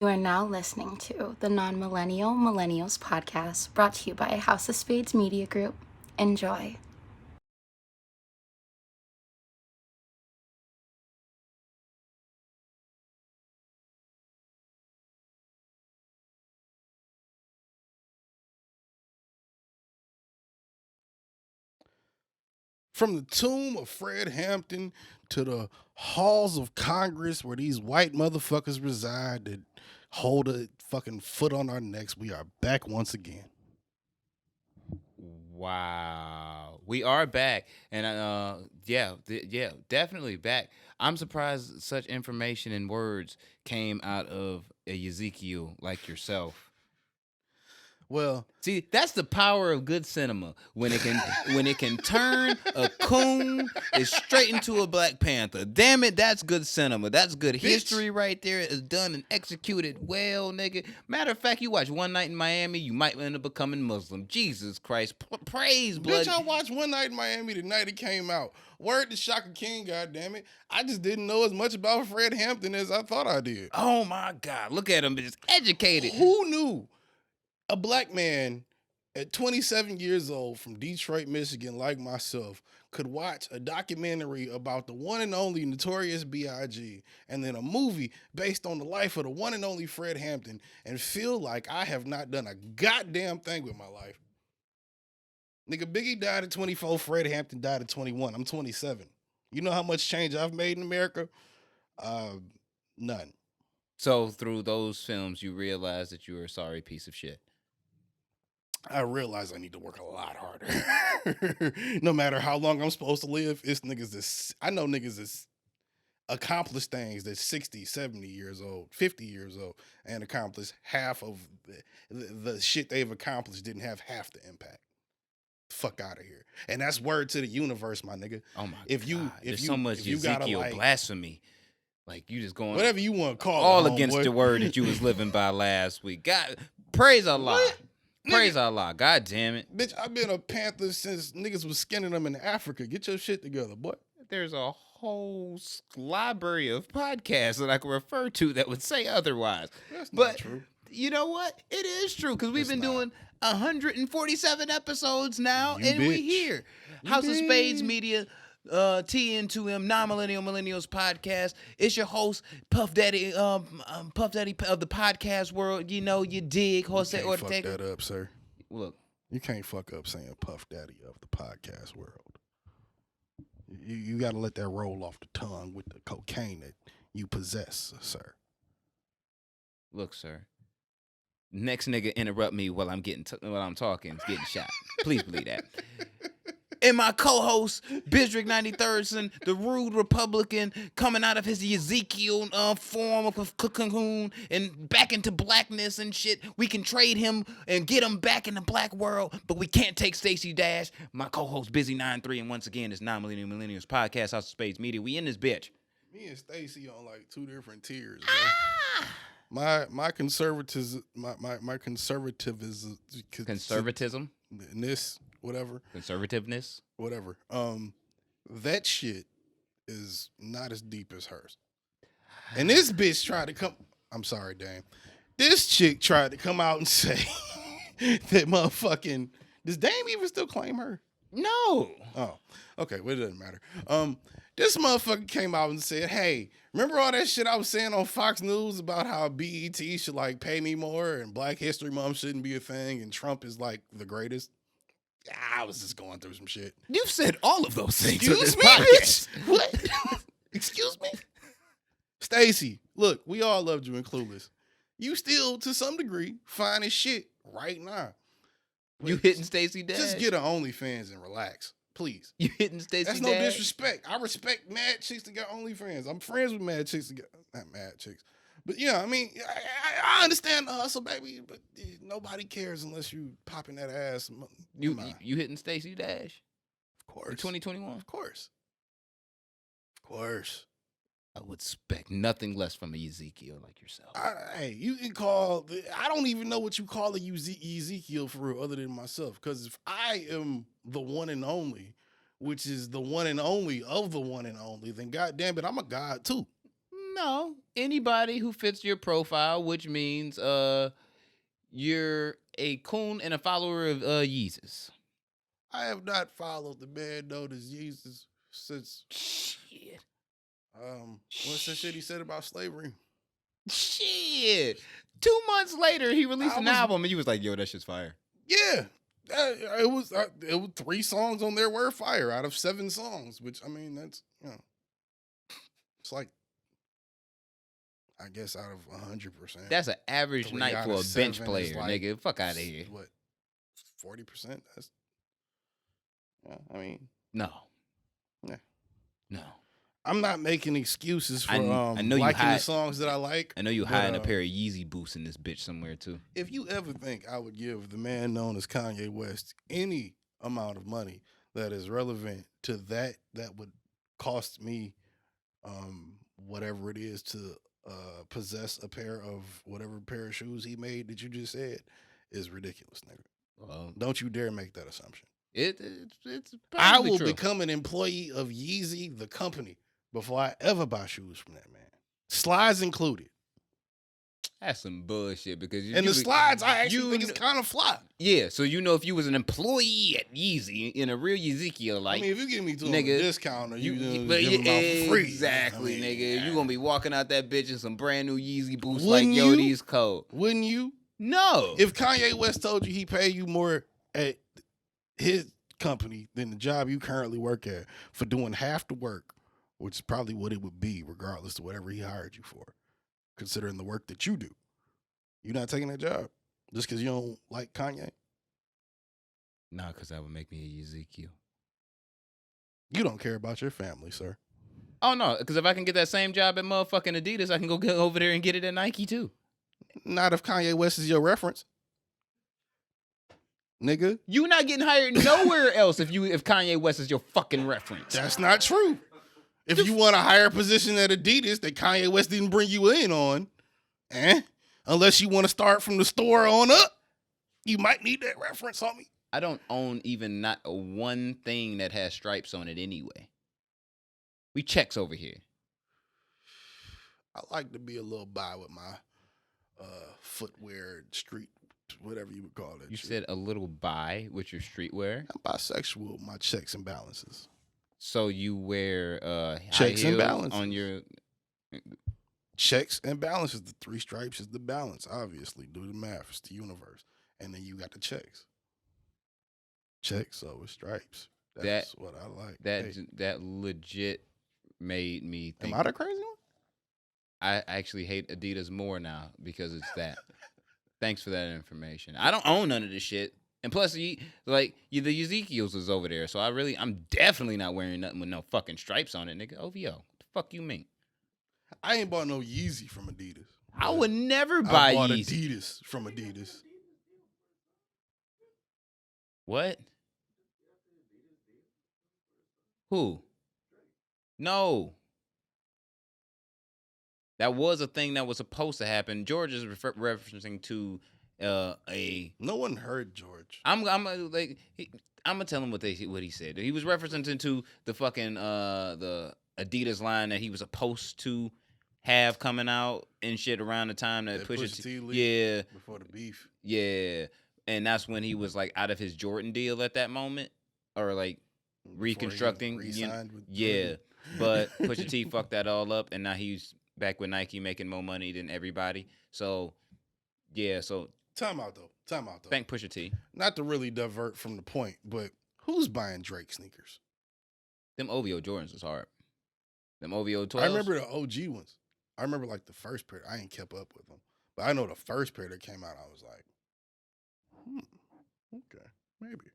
You are now listening to the Non-Millennial Millennials podcast, brought to you by House of Spades Media Group. Enjoy. From the tomb of Fred Hampton to the halls of Congress where these white motherfuckers reside that hold a fucking foot on our necks, we are back once again. Wow, we are back, and definitely back. I'm surprised such information and words came out of a Ezekiel like yourself. Well, See, that's the power of good cinema when it can turn a coon is straight into a Black Panther. Damn it, that's good cinema. That's good history right there. It's done and executed well, nigga. Matter of fact, you watch One Night in Miami, you might end up becoming Muslim. Jesus Christ, praise blood. bitch, I watched One Night in Miami the night it came out. Word to Shaka King, goddammit. I just didn't know as much about Fred Hampton as I thought I did. Oh my God, look at him, just educated. Who knew a black man at 27 years old from Detroit, Michigan, like myself, could watch a documentary about the one and only Notorious B.I.G. and then a movie based on the life of the one and only Fred Hampton and feel like I have not done a goddamn thing with my life? Nigga, Biggie died at 24, Fred Hampton died at 21. I'm 27. You know how much change I've made in America? None. So through those films, you realize that you were a sorry piece of shit. I realize I need to work a lot harder. No matter how long I'm supposed to live, it's niggas that I know niggas that's accomplished things that's 60, 70 years old, 50 years old, and accomplished half of the shit they've accomplished didn't have half the impact. Fuck out of here. And that's word to the universe, my nigga. Oh my If you- God, if there's you- so much if you gotta, Ezekiel like- blasphemy. Like you just going Whatever you want to call all it, against homeboy. the word that you was living by last week. God, praise Allah. What? Praise Allah. God damn it. Bitch, I've been a Panther since niggas was skinning them in Africa. Get your shit together, boy. There's a whole library of podcasts that I can refer to that would say otherwise. That's not But true. you know what? It is true because we've It's been not. doing 147 episodes now, You and we bitch. here. You House of Spades bitch. Media, TN2M, Non-Millennial Millennials Podcast. It's your host, Puff Daddy of the podcast world. You know, you dig, Jose You can't fuck Ortega. that up, sir. Look, You can't fuck up saying Puff Daddy of the podcast world. You got to let that roll off the tongue with the cocaine that you possess, sir. look, sir. Next nigga interrupt me while I'm while I'm talking, is getting shot. Please believe that. And my co-host, Bisrick 93rd, the rude Republican, coming out of his Ezekiel form of cocoon and back into blackness and shit. We can trade him and get him back in the black world, but we can't take Stacy Dash. My co-host, Busy 93, and once again, it's Non-Millennial Millennials Podcast, House of Spades Media. We in this bitch. Me and Stacy on like two different tiers, bro. My conservatism, my conservatism, Conservatism, whatever. conservativeness. That shit is not as deep as hers. And this bitch tried to come. I'm sorry, Dame. This chick tried to come out and say that motherfucking. Does Dame even still claim her? No. Oh, okay. Well, it doesn't matter. This motherfucker came out and said, "Hey, remember all that shit I was saying on Fox News about how BET should like pay me more and Black History Month shouldn't be a thing and Trump is like the greatest?" I was just going through some shit. You've said all of those things on this Excuse me, podcast. bitch. What? Excuse me, Stacy. Look, we all loved you in Clueless. You still, to some degree, fine as shit right now. You hitting Stacy Dash? Just get an OnlyFans and relax, please. You hitting Stacy That's Dash? no disrespect. I respect mad chicks that got OnlyFans. I'm friends with mad chicks that got not mad chicks, but yeah, I mean, I understand the hustle, baby, but nobody cares unless you popping that ass. You hitting Stacy Dash? Of course, In 2021? Of course, of course. I would expect nothing less from a Ezekiel like yourself. Hey, you can call. I don't even know what you call a Ezekiel for real, other than myself. Because if I am the one and only, which is the one and only of the one and only, then goddamn it, I'm a god too. No, anybody who fits your profile, which means you're a coon and a follower of Yeezus. I have not followed the man known as Jesus since Shit. what's the shit he said about slavery? Shit. 2 months later, he released an album, and you was like, "Yo, that shit's fire." Yeah, it was 3 songs on there were fire out of 7 songs, which I mean that's it's like I guess out of 100%. That's an average 3 night out for of a bench 7 player, is like, nigga. Fuck out of here. What 40%? That's I mean No. Yeah. No. I'm not making excuses for I know you liking the hide- songs that I like. I know you but, hiding a pair of Yeezy boots in this bitch somewhere too. If you ever think I would give the man known as Kanye West any amount of money that is relevant to that would cost me whatever it is to possess a pair of whatever pair of shoes he made that you just said is ridiculous, nigga. Well, Don't you dare make that assumption. it's I probably will true. become an employee of Yeezy, the company, before I ever buy shoes from that man. Slides included. That's some bullshit because And the slides, I actually think it's kn- kind of fly. Yeah, so you know if you was an employee at Yeezy in a real Ezekiel like I mean, if you give me to a nigga, discount or you give but them out for free. exactly, I mean, nigga. You gonna be walking out that bitch in some brand new Yeezy boots Wouldn't like yo, you? these cold. Wouldn't you? No. If Kanye West told you he paid you more at his company than the job you currently work at for doing half the work, which is probably what it would be regardless of whatever he hired you for, considering the work that you do. You're not taking that job just because you don't like Kanye? Nah, because that would make me a Ezekiel. You don't care about your family, sir. Oh no, because if I can get that same job at motherfucking Adidas, I can go get over there and get it at Nike too. Not if Kanye West is your reference. Nigga. You not getting hired nowhere else if Kanye West is your fucking reference. That's not true. If you want a higher position at Adidas that Kanye West didn't bring you in on, unless you want to start from the store on up, you might need that reference, homie. I don't own even not a one thing that has stripes on it anyway. We checks over here. I like to be a little bi with my footwear, street, whatever you would call it. You said a little bi with your streetwear. I'm bisexual with my checks and balances. So you wear checks high and heels balances on your checks and balances. The 3 stripes is the balance, obviously. Do the math. It's the universe. And then you got the checks. Checks, so with stripes. That's what I like. That legit made me think. Am I the crazy one? I actually hate Adidas more now because it's that. Thanks for that information. I don't own none of this shit. And plus, the Ezekiel's is over there. So I'm definitely not wearing nothing with no fucking stripes on it, nigga. OVO. What the fuck you mean? I ain't bought no Yeezy from Adidas. I would never buy I bought Yeezy. Adidas from Adidas. What? Who? No. That was a thing that was supposed to happen. George is referencing to a. No one heard George. I'm gonna tell him what he said. He was referencing to the fucking the Adidas line that he was supposed to have coming out and shit around the time that Pusha T before the beef. Yeah, and that's when he was like out of his Jordan deal at that moment, or like reconstructing. Yeah, but Pusha T fucked that all up, and now he's back with Nike making more money than everybody. So, yeah, Time out though. Thank Pusha T. Not to really divert from the point, but who's buying Drake sneakers? Them OVO Jordans was hard. Them OVO 12s. I remember the OG ones. I remember like the first pair. I ain't kept up with them. But I know the first pair that came out, I was like, okay, maybe.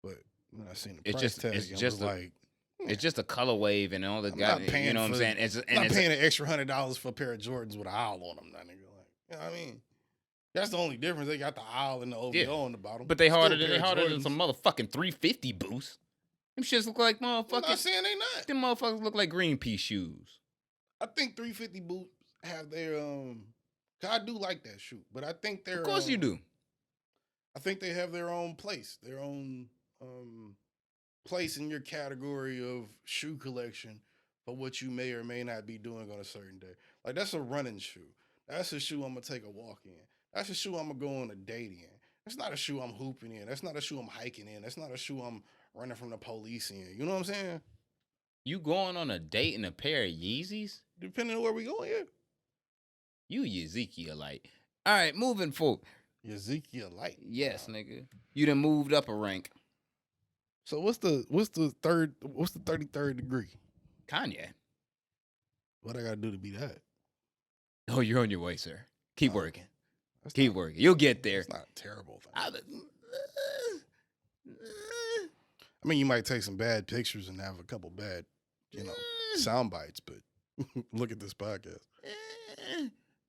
But when I seen the price tag, it's just a color wave and all the guys. You know what I'm saying? I'm not paying an extra $100 for a pair of Jordans with an owl on them. That nigga, like, you know what I mean? That's the only difference. They got the owl and the OVO on the bottom. But they harder than some motherfucking 350 boosts. Them shits look like motherfucking. I'm not saying they not. Them motherfuckers look like Greenpeace shoes. I think 350 boots have their I do like that shoe, but I think they're. Of course you do. I think they have their own place, their own place in your category of shoe collection for what you may or may not be doing on a certain day. Like that's a running shoe. That's a shoe I'm gonna take a walk in. That's a shoe I'm gonna go on a date in. That's not a shoe I'm hooping in. That's not a shoe I'm hiking in. That's not a shoe I'm running from the police in. You know what I'm saying? You going on a date in a pair of Yeezys? Depending on where we going, yeah. You Ezekielite. All right, moving forward. Ezekielite. Yes, nigga. You done moved up a rank. So what's the 33rd degree? Kanye. What I gotta do to be that? Oh, you're on your way, sir. Keep working. Keep working. You'll get there. It's not a terrible thing. I mean, you might take some bad pictures and have a couple bad, sound bites, but look at this podcast.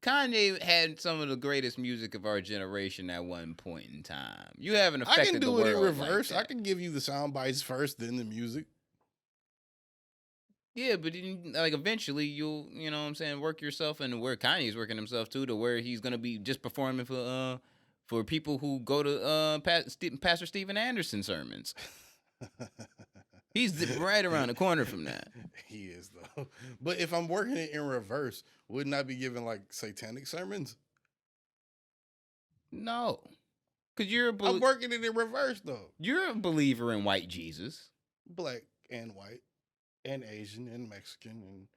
Kanye had some of the greatest music of our generation at one point in time. You haven't affected I can do the it world in reverse. like that. I can give you the sound bites first, then the music. Yeah, but eventually you'll, you know what I'm saying, work yourself into where Kanye's working himself to where he's gonna be just performing for people who go to Pastor Steven Anderson sermons. He's right around the corner from that. He is though. But if I'm working it in reverse, wouldn't I be giving like satanic sermons? No, because I'm working it in reverse though. You're a believer in white Jesus, black and white, and Asian and Mexican and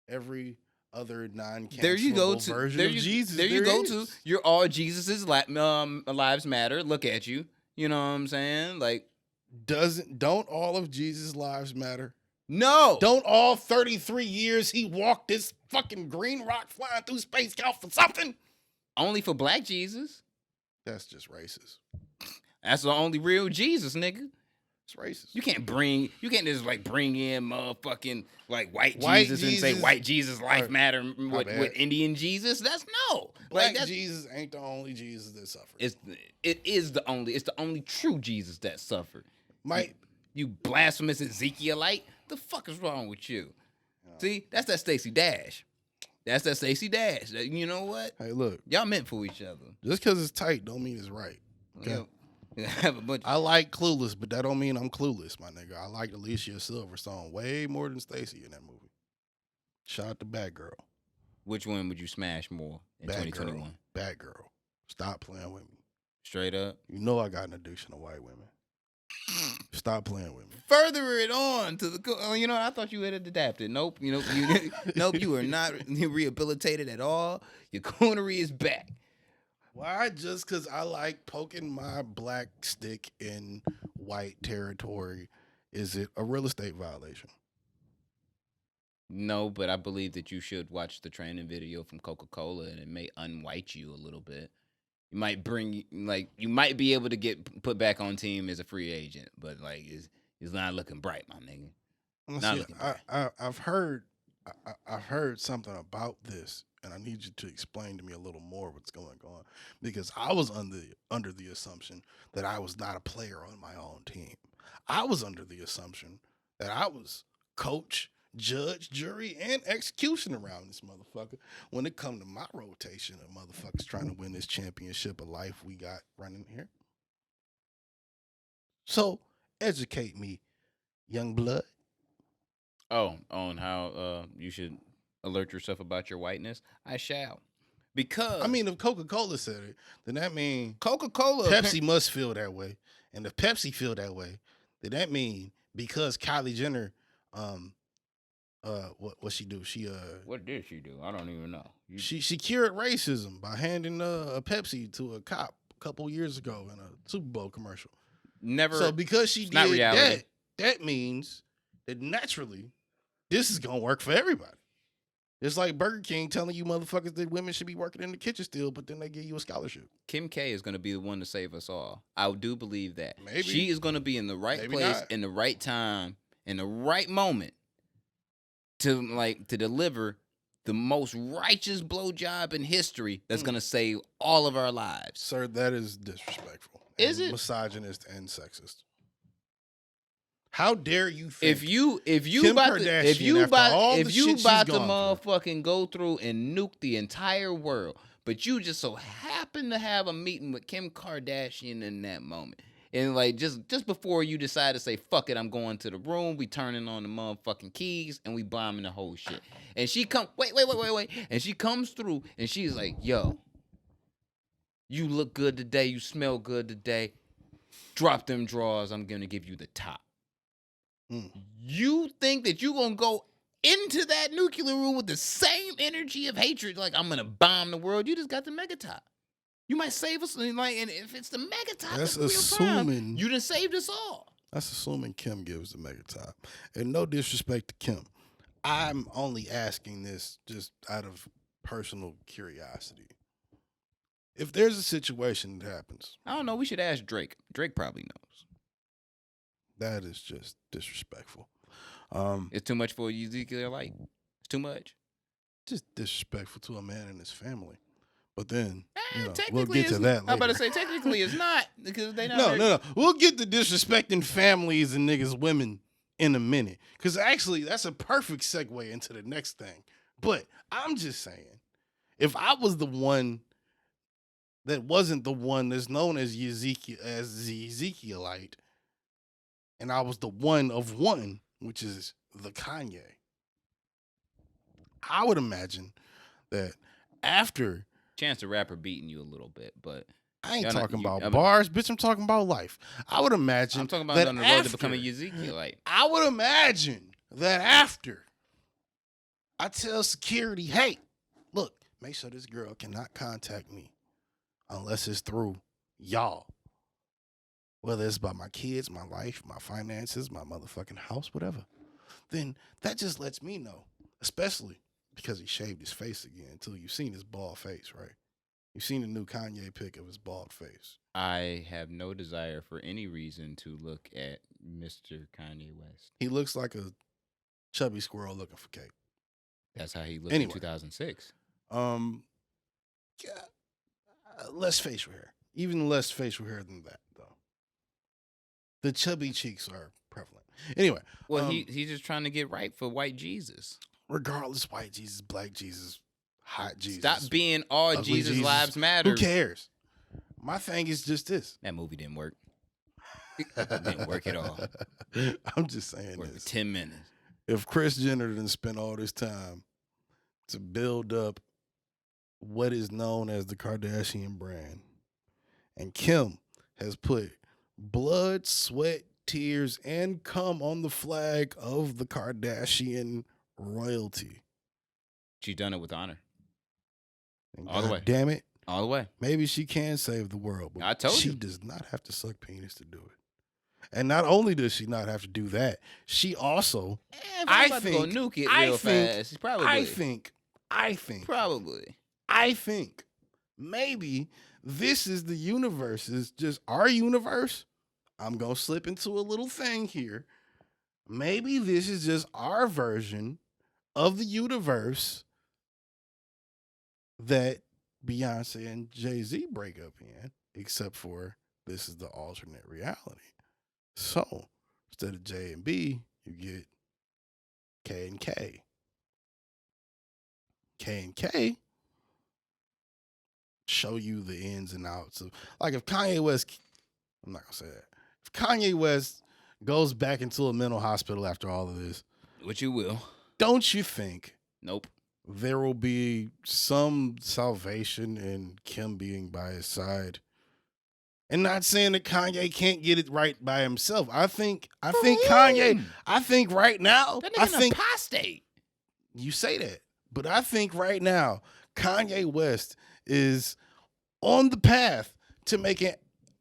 every other non-cancelable version of Jesus. There you go to. You're all Jesus's lives matter. Look at you. You know what I'm saying? Like, don't all of Jesus' lives matter? No. Don't all 33 years he walked this fucking green rock flying through space count for something? Only for black Jesus. That's just racist. That's the only real Jesus, nigga. It's racist. You can't just like bring in motherfucking like white Jesus and say white Jesus life matter with Indian Jesus. That's no. Black Jesus ain't the only Jesus that suffered. It's the only true Jesus that suffered. You blasphemous Ezekielite. The fuck is wrong with you? See, that's that Stacy Dash. That's that Stacy Dash. You know what? Hey, look. Y'all meant for each other. Just because it's tight don't mean it's right. Okay? I like Clueless, but that don't mean I'm clueless, my nigga. I like Alicia Silverstone way more than Stacy in that movie. Shout out to Batgirl. Which one would you smash more in 2021? Batgirl. Stop playing with me. Straight up. You know I got an addiction to white women. Stop playing with me. Further it on to the. I thought you had adapted. Nope. Nope. You are not rehabilitated at all. Your coonery is back. Why? Just because I like poking my black stick in white territory, is it a real estate violation? No, but I believe that you should watch the training video from Coca-Cola, and it may unwhite you a little bit. You might be able to get put back on team as a free agent, but it's not looking bright, my nigga. Not looking bright. I've heard something about this, and I need you to explain to me a little more what's going on, because I was under the assumption that I was not a player on my own team. I was under the assumption that I was coach, judge, jury, and execution around this motherfucker when it come to my rotation of motherfuckers trying to win this championship of life we got running here. So educate me, young blood. Oh, on how you should alert yourself about your whiteness? I shall. Because if Coca-Cola said it, then that means Coca-Cola, Pepsi must feel that way. And if Pepsi feel that way, then that means because Kylie Jenner what she do? What did she do? I don't even know. She cured racism by handing a Pepsi to a cop a couple years ago in a Super Bowl commercial. Never. So because she did that means that naturally this is gonna work for everybody. It's like Burger King telling you motherfuckers that women should be working in the kitchen still, but then they give you a scholarship. Kim K is going to be the one to save us all. I do believe that. Maybe. She is going to be in the right place, in the right time, in the right moment to deliver the most righteous blowjob in history that's going to save all of our lives. Sir, that is disrespectful. Is it? Misogynist and sexist. How dare you think if you Kim about Kardashian, to motherfucking go through and nuke the entire world, but you just so happen to have a meeting with Kim Kardashian in that moment. And like just before you decide to say fuck it, I'm going to the room. We turning on the motherfucking keys and we bombing the whole shit. And she wait. And she comes through and she's like, yo, you look good today. You smell good today. Drop them drawers. I'm gonna give you the top. You think that you gonna go into that nuclear room with the same energy of hatred, like I'm gonna bomb the world? You just got the mega top. You might save us, and if it's the mega top, that's assuming you done saved us all. That's assuming Kim gives the mega top. And no disrespect to Kim, I'm only asking this just out of personal curiosity. If there's a situation that happens, I don't know. We should ask Drake. Drake probably knows. That is just disrespectful. It's too much for Ezekiel Light. It's too much. Just disrespectful to a man and his family. But then, we'll get to that later. I'm about to say, technically it's not, because they not. No. We'll get to disrespecting families and niggas' women in a minute. Because actually, that's a perfect segue into the next thing. But I'm just saying, if I was the one that wasn't the one that's known as the Ezekielite, and I was the one of one, which is the Kanye, I would imagine that after... Chance the Rapper beating you a little bit, but... I ain't talking about bars, bitch. I'm talking about life. I would imagine... I'm talking about on the road to becoming Ezekielite. I would imagine that after I tell security, hey, look, make sure this girl cannot contact me unless it's through y'all. Whether it's about my kids, my life, my finances, my motherfucking house, whatever. Then that just lets me know, especially because he shaved his face again until you've seen his bald face, right? You've seen the new Kanye pic of his bald face. I have no desire for any reason to look at Mr. Kanye West. He looks like a chubby squirrel looking for cake. That's how he looked in 2006. Less facial hair. Even less facial hair than that, though. The chubby cheeks are prevalent. Anyway. Well, he's just trying to get right for white Jesus. Regardless, white Jesus, black Jesus, hot Jesus. Stop being all Jesus lives matter. Who cares? My thing is just this. That movie didn't work. It didn't work at all. I'm just saying worked this. For 10 minutes. If Kris Jenner didn't spend all this time to build up what is known as the Kardashian brand, and Kim has put blood, sweat, tears, and cum on the flag of the Kardashian royalty. She's done it with honor. And all the way. Damn it. All the way. Maybe she can save the world, but I told she does not have to suck penis to do it. And not only does she not have to do that, she also, I think maybe this is the universe, is just our universe. I'm going to slip into a little thing here. Maybe this is just our version of the universe that Beyonce and Jay-Z break up in, except for this is the alternate reality. So instead of J and B, you get K and K. K and K show you the ins and outs of, like, if Kanye West, I'm not gonna say that. If Kanye West goes back into a mental hospital after all of this, which you will, don't you think? Nope. There will be some salvation in Kim being by his side. And not saying that Kanye can't get it right by himself. I think Kanye, I think right now, that nigga apostate. You say that, but I think right now, Kanye West is on the path to making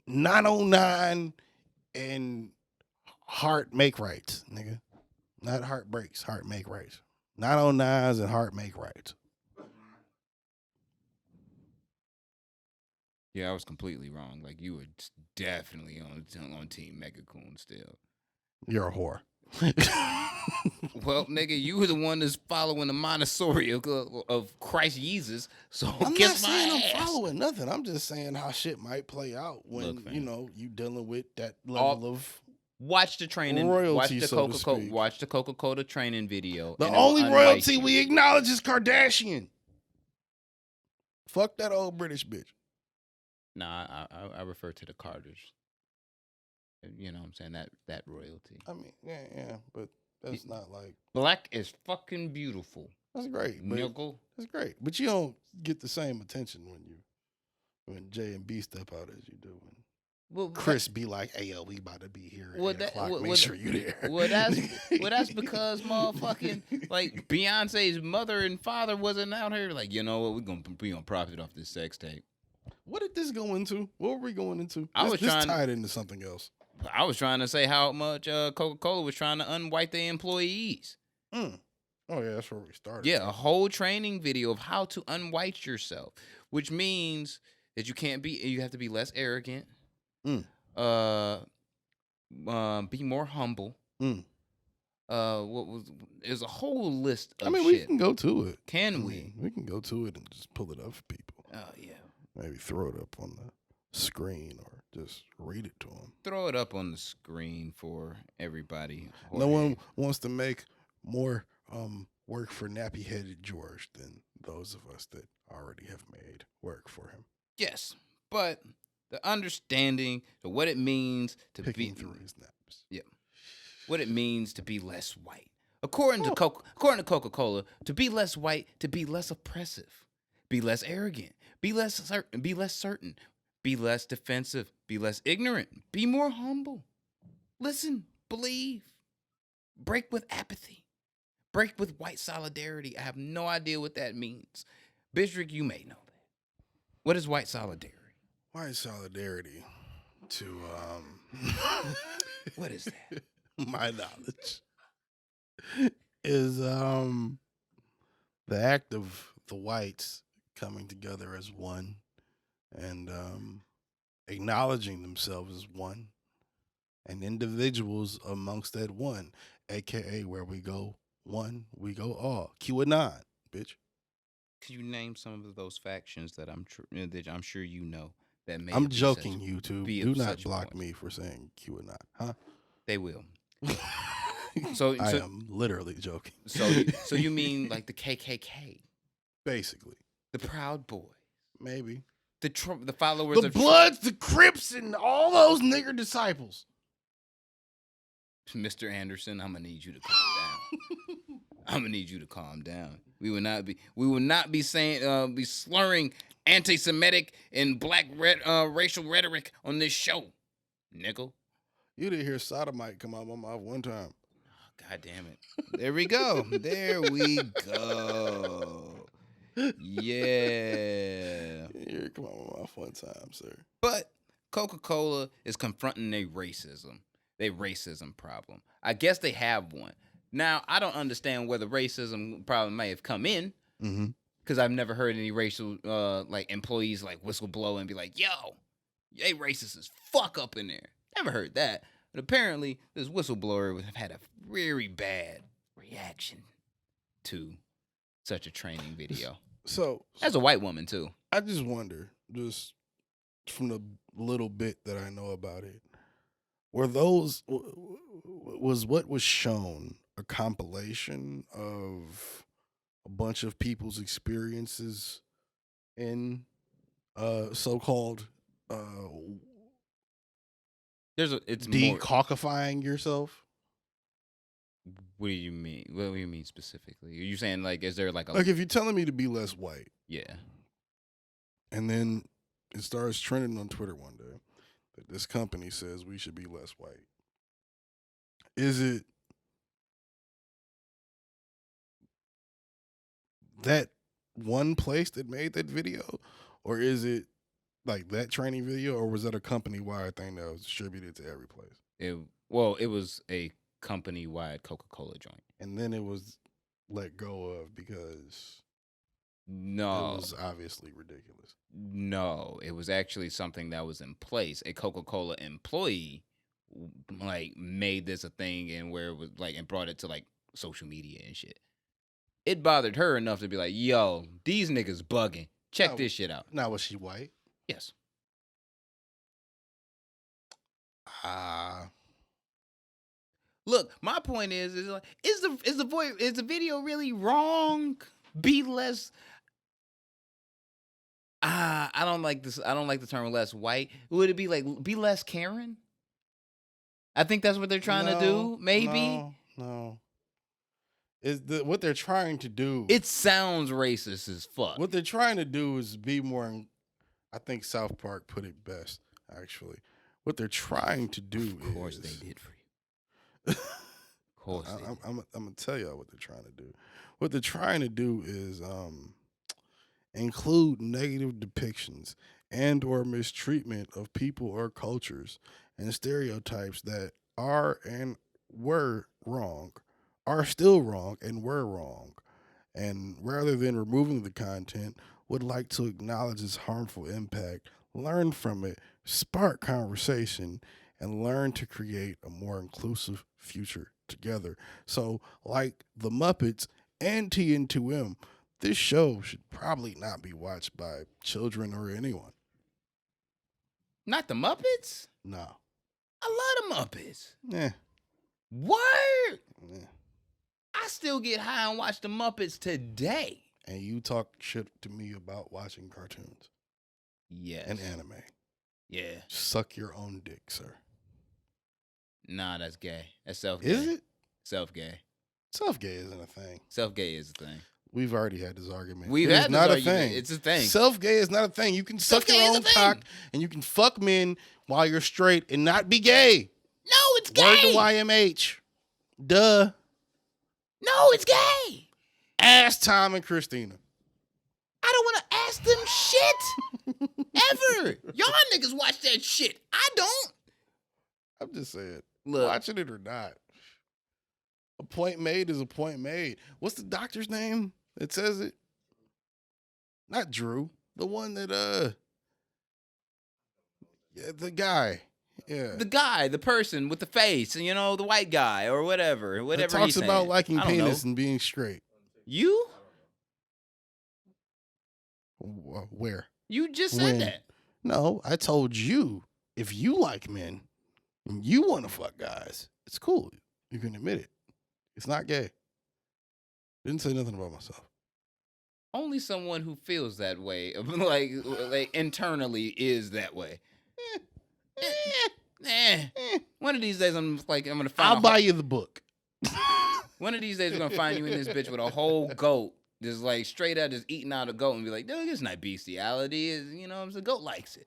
909 and heart make rights, nigga. Not heart breaks, heart make rights. 909s and heart make rights. Yeah, I was completely wrong. Like, you were definitely on Team Megacoon still. You're a whore. Well, nigga, you were the one that's following the Montessori of Christ Jesus. So I'm not saying I'm following nothing. I'm just saying how shit might play out when, you dealing with that level of watch the training, royalty, watch the Coca-Cola training video. The only royalty we acknowledge is Kardashian. Fuck that old British bitch. Nah, I refer to the Carters. You know what I'm saying? That royalty. I mean, yeah, but that's not like Black is fucking beautiful. that's great, but Nickel. that's great. But you don't get the same attention when J and B step out as you do when Well, Chris be like, "Hey, yo, we about to be here at Well, 8 that- o'clock. well, Make well, sure you there." well, that's because motherfucking like Beyonce's mother and father wasn't out here like, you know what, we gonna profit off this sex tape. What did this go into? What were we going into? I This, was this trying- tied into something else. I was trying to say how much Coca-Cola was trying to unwhite their employees. Mm. Oh yeah, that's where we started. Yeah, a whole training video of how to unwhite yourself, which means that you have to be less arrogant. Mm. Be more humble. Mm. There's a whole list of I mean, shit. we can go to it. Can we? We can go to it and just pull it up for people. Oh yeah. Maybe throw it up on the screen or just read it to them. Throw it up on the screen for everybody. No one wants to make more work for nappy-headed George than those of us that already have made work for him. Yes, but the understanding of what it means to Picking be through his naps. Yeah. What it means to be less white. According to Coca-Cola, to be less white, to be less oppressive, be less arrogant, be less certain, be less defensive, be less ignorant, be more humble. Listen, believe. Break with apathy. Break with white solidarity. I have no idea what that means. Bishrick, you may know that. What is white solidarity? White solidarity to What is that? my knowledge is the act of the whites coming together as one and acknowledging themselves as one and individuals amongst that one, aka where we go one, we go all. QAnon, bitch. Can you name some of those factions that I'm sure you know that may? I'm joking, YouTube. be Do of not such block point. me for saying QAnon, huh? They will. So I am literally joking. So you mean like the KKK, Basically, the Proud Boys, maybe the followers the of Bloods, the Crips, and all those nigger disciples. Mr. Anderson, I'm gonna need you to calm down. I'm gonna need you to calm down. We will not be saying be slurring anti-Semitic and black racial rhetoric on this show, nickel. You didn't hear sodomite come out of my mouth one time. God damn it. There we go. There we go. Yeah. You didn't hear it come out of my mouth one time, sir. But Coca-Cola is confronting their racism problem. I guess they have one. Now, I don't understand where the racism problem may have come in, because I've never heard any racial like employees like whistleblow and be like, yo, they racist as fuck up in there. Never heard that. But apparently, this whistleblower would have had a very bad reaction to such a training video. So, As a white woman, too. I just wonder, just from the little bit that I know about it, was what was shown a compilation of a bunch of people's experiences in so-called It's more. decawkifying yourself? What do you mean? What do you mean specifically? Are you saying like, is there like a Like if you're telling me to be less white, yeah? and then it starts trending on Twitter one day that this company says we should be less white. Is it that one place that made that video? Or is it like that training video? Or was that a company-wide thing that was distributed to every place? It was a company-wide Coca-Cola joint. And then it was let go of because No, it was obviously ridiculous. no, it was actually something that was in place. A Coca-Cola employee like made this a thing and where it was like and brought it to like social media and shit. It bothered her enough to be like, yo, these niggas bugging. Check this shit out. Now, was she white? Yes. Look, my point is like, is the video really wrong? Be less. I don't like this. I don't like the term less white. Would it be like be less Karen? I think that's what they're trying to do. Maybe. No. What they're trying to do. It sounds racist as fuck. What they're trying to do is be more. I think South Park put it best. Actually, what they're trying to do. Of course they did for you. Of course. I'm gonna tell y'all what they're trying to do. What they're trying to do is include negative depictions and or mistreatment of people or cultures and stereotypes that are and were wrong, are still wrong and were wrong. And rather than removing the content, would like to acknowledge its harmful impact, learn from it, spark conversation, and learn to create a more inclusive future together. So, like the Muppets and TN2M, this show should probably not be watched by children or anyone. Not the Muppets? No. I love the Muppets. Yeah. Word? Yeah. I still get high and watch the Muppets today. And you talk shit to me about watching cartoons. Yes. And anime. Yeah. Suck your own dick, sir. Nah, that's gay. That's self-gay. Is it? Self-gay. Self-gay isn't a thing. Self-gay is a thing. We've already had this argument. We've it's had not this a argument. thing. It's a thing. Self-gay is not a thing. You can suck your own cock and you can fuck men while you're straight and not be gay. No, it's gay. Word to YMH. Duh. No, it's gay. Ask Tom and Christina. I don't want to ask them shit. Ever. Y'all niggas watch that shit. I don't. I'm just saying. Look. Watching it or not. A point made is a point made. What's the doctor's name that says it? Not Drew. The one that, yeah, the guy. Yeah. The guy, the person with the face, and the white guy or whatever. That talks about liking penis and being straight. You? Where? You just said that. No, I told you, if you like men and you want to fuck guys, it's cool. You can admit it. It's not gay. Didn't say nothing about myself. Only someone who feels that way, like internally, is that way. One of these days, I'm gonna find. I'll buy you the book. One of these days, we're gonna find you in this bitch with a whole goat, just like straight up, just eating out a goat, and be like, "Dude, it's not bestiality. It's, the goat likes it."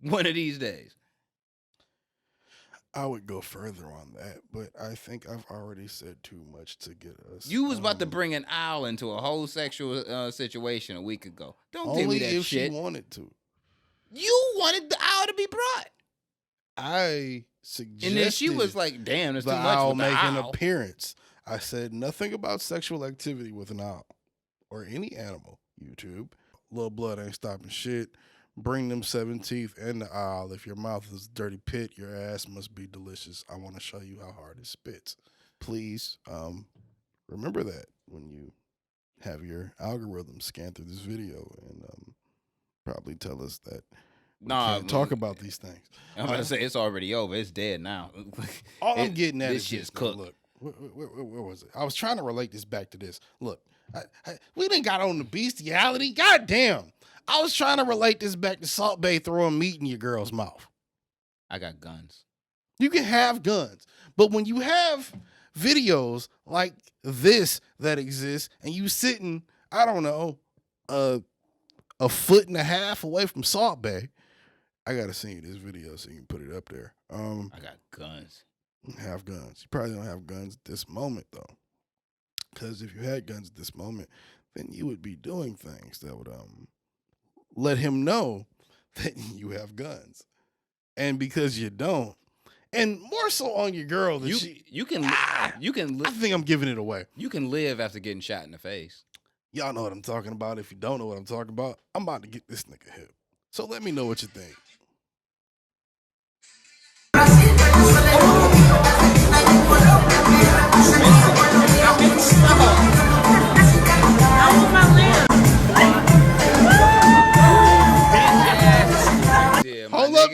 One of these days. I would go further on that, but I think I've already said too much to get us. You was about to bring an owl into a whole sexual situation a week ago. Don't tell me only that if shit. she wanted to. You wanted the owl to be brought. I suggested. And then she was like, "Damn, there's too the much owl with the make an owl." appearance. I said nothing about sexual activity with an owl or any animal. YouTube, little blood ain't stopping shit. Bring them 7 teeth and the owl. If your mouth is a dirty pit, your ass must be delicious. I want to show you how hard it spits. Please, remember that when you have your algorithm scan through this video and probably tell us that we can't talk about these things. I'm about to say it's already over. It's dead now. All I'm getting at this is shit's this. cooked. Look, where was it? I was trying to relate this back to this. Look, we didn't got on the bestiality. God damn. I was trying to relate this back to Salt Bae throwing meat in your girl's mouth. I got guns. You can have guns, but when you have videos like this that exist and you sitting, I don't know, a 1.5 feet away from Salt Bae, I gotta send you this video so you can put it up there. I got guns. Have guns. You probably don't have guns at this moment though, because if you had guns at this moment, then you would be doing things that would let him know that you have guns. And because you don't, and more so on your girl that you can I think I'm giving it away. You can live after getting shot in the face. Y'all know what I'm talking about. If you don't know what I'm talking about, I'm about to get this nigga hip. So let me know what you think.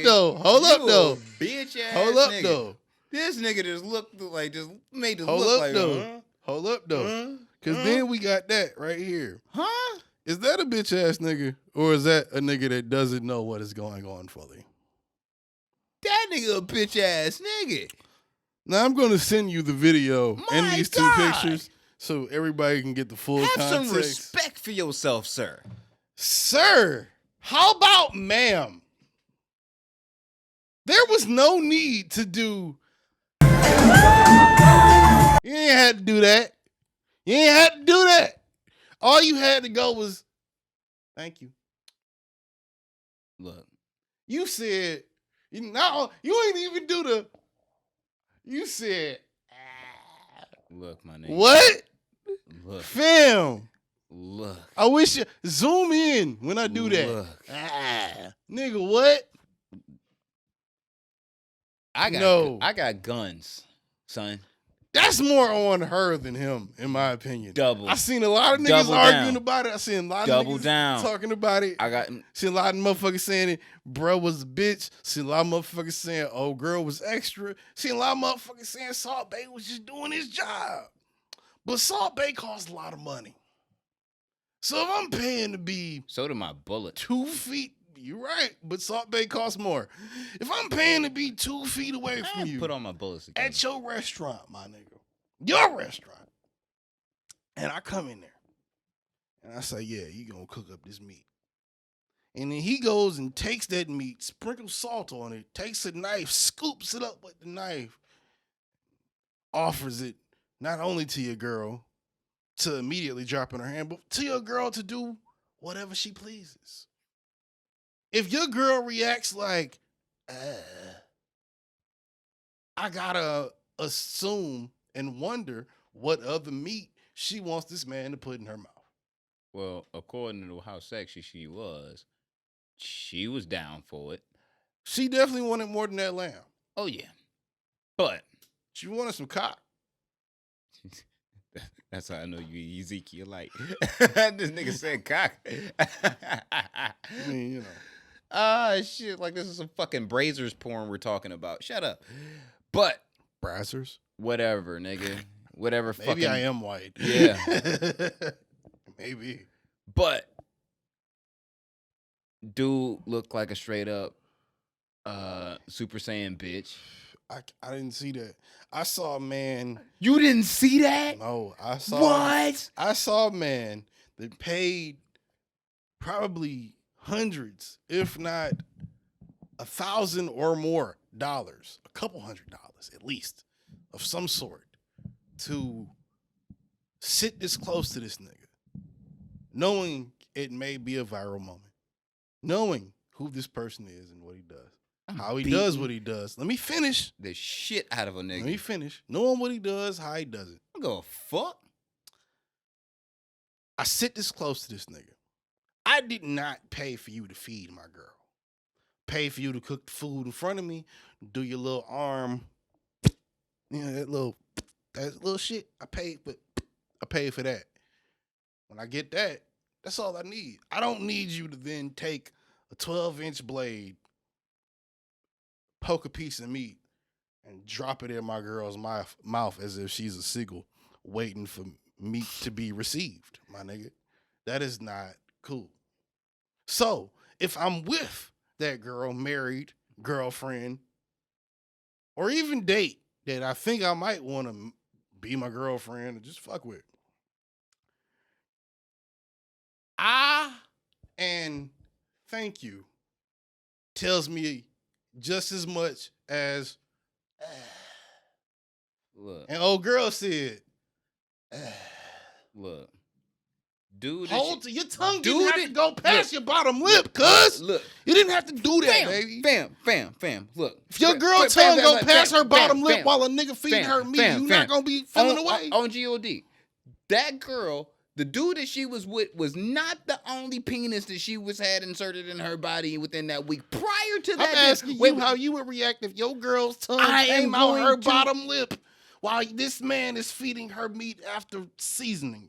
Hold up though. Bitch ass Hold up nigga. though. This nigga just made this Hold look up like though. Hold up though. Cause then we got that right here. Huh? Is that a bitch ass nigga, or is that a nigga that doesn't know what is going on fully? That nigga a bitch ass nigga. Now I'm gonna send you the video and My these God. 2 pictures so everybody can get the full Have context. some respect for yourself, sir. Sir, how about ma'am? There was no need to do. You ain't had to do that. You ain't had to do that. All you had to go was, thank you. Look, You said, no, you ain't even do the. You said, look, my nigga. what? Look, Fam. look. I wish you zoom in when I do that. Look. Nigga, what? I got guns, son. That's more on her than him, in my opinion. Double. I seen a lot of niggas Double arguing down. about it. I seen a lot of Double niggas down. talking about it. I seen a lot of motherfuckers saying it, bro was a bitch. Seen a lot of motherfuckers saying, oh, girl was extra. Seen a lot of motherfuckers saying Salt Bae was just doing his job. But Salt Bae costs a lot of money. So if I'm paying to be so did my bullet. 2 feet, you're right, but Salt Bae costs more. If I'm paying to be 2 feet away from you Put on my bullets again. at your restaurant, my nigga, your restaurant, and I come in there and I say, yeah, you gonna cook up this meat. And then he goes and takes that meat, sprinkles salt on it, takes a knife, scoops it up with the knife, offers it not only to your girl to immediately drop in her hand, but to your girl to do whatever she pleases. If your girl reacts like, I gotta assume and wonder what other meat she wants this man to put in her mouth. Well, according to how sexy she was down for it. She definitely wanted more than that lamb. Oh yeah, but She wanted some cock. that's how I know you Ezekiel like. This nigga said cock. I mean, you know. Ah, shit, like this is some fucking Brazers porn we're talking about. Shut up. But Brazzers? whatever, nigga. Whatever Maybe fucking I am white. Yeah. Maybe. But dude looked like a straight up Super Saiyan bitch. I didn't see that. I saw a man. You didn't see that? No, I saw. What? I saw a man that paid probably hundreds, if not 1,000 or more dollars, a couple $100 at least, of some sort, to sit this close to this nigga, knowing it may be a viral moment, knowing who this person is and what he does. How he does what he does. Let me finish. The shit out of a nigga. Let me finish. Knowing what he does, how he does it. I don't give a fuck. I sit this close to this nigga. I did not pay for you to feed my girl. Pay for you to cook the food in front of me, do your little arm, you know, that little shit. I paid for that. When I get that, that's all I need. I don't need you to then take a 12-inch blade, poke a piece of meat, and drop it in my girl's mouth as if she's a seagull waiting for meat to be received, my nigga. That is not cool. So, if I'm with that girl, married, girlfriend, or even date that I think I might want to be my girlfriend or just fuck with, and thank you tells me just as much as Look. and old girl said, Look. Dude, your tongue didn't have to go past your bottom lip, cuz. Look. You didn't have to do that, baby. Fam. Look. If your girl tongue go past her bottom lip fam, while a nigga feeding her meat, you not gonna be feeling away. On God. That girl, the dude that she was with, was not the only penis that she was had inserted in her body within that week. Prior to that, I'm asking you how you would react if your girl's tongue came out her bottom lip while this man is feeding her meat after seasoning it.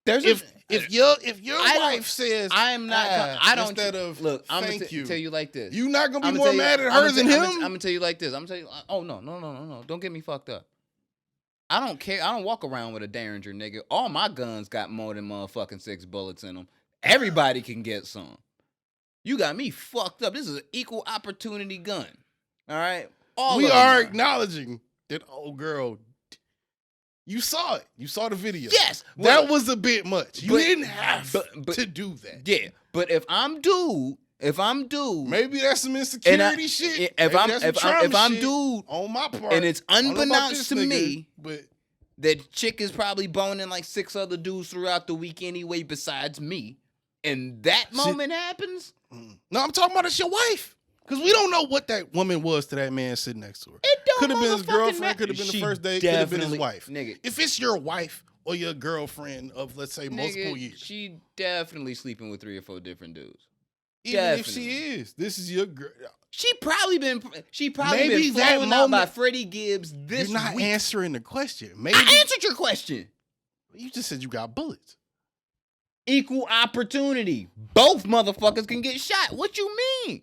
If your wife says I'm not, I don't instead of look. I'm thank gonna you, tell you like this. You not gonna be more mad at her than him. I'm gonna tell you like this. I'm gonna tell you. Oh no. Don't get me fucked up. I don't care. I don't walk around with a Derringer, nigga. All my guns got more than motherfucking 6 bullets in them. Everybody can get some. You got me fucked up. This is an equal opportunity gun. All right, all we of them are acknowledging that old girl. You saw it. You saw the video. Yes, that was a bit much. You didn't have to do that. Yeah, but if I'm dude, maybe that's some insecurity shit. If I'm shit dude on my part, and it's unbeknownst to nigga, me, but that chick is probably boning like 6 other dudes throughout the week anyway, besides me, and that moment happens. No, I'm talking about it's your wife. Because we don't know what that woman was to that man sitting next to her. It don't could have been his girlfriend, matter. could have been the first date, could have been his wife. Nigga. If it's your wife or your girlfriend of, let's say, multiple years. She definitely sleeping with 3 or 4 different dudes. Even if she is. This is your girl. She probably been flown out by Freddie Gibbs this week. You're not answering the question. Maybe I answered your question. You just said you got bullets. Equal opportunity. Both motherfuckers can get shot. What you mean?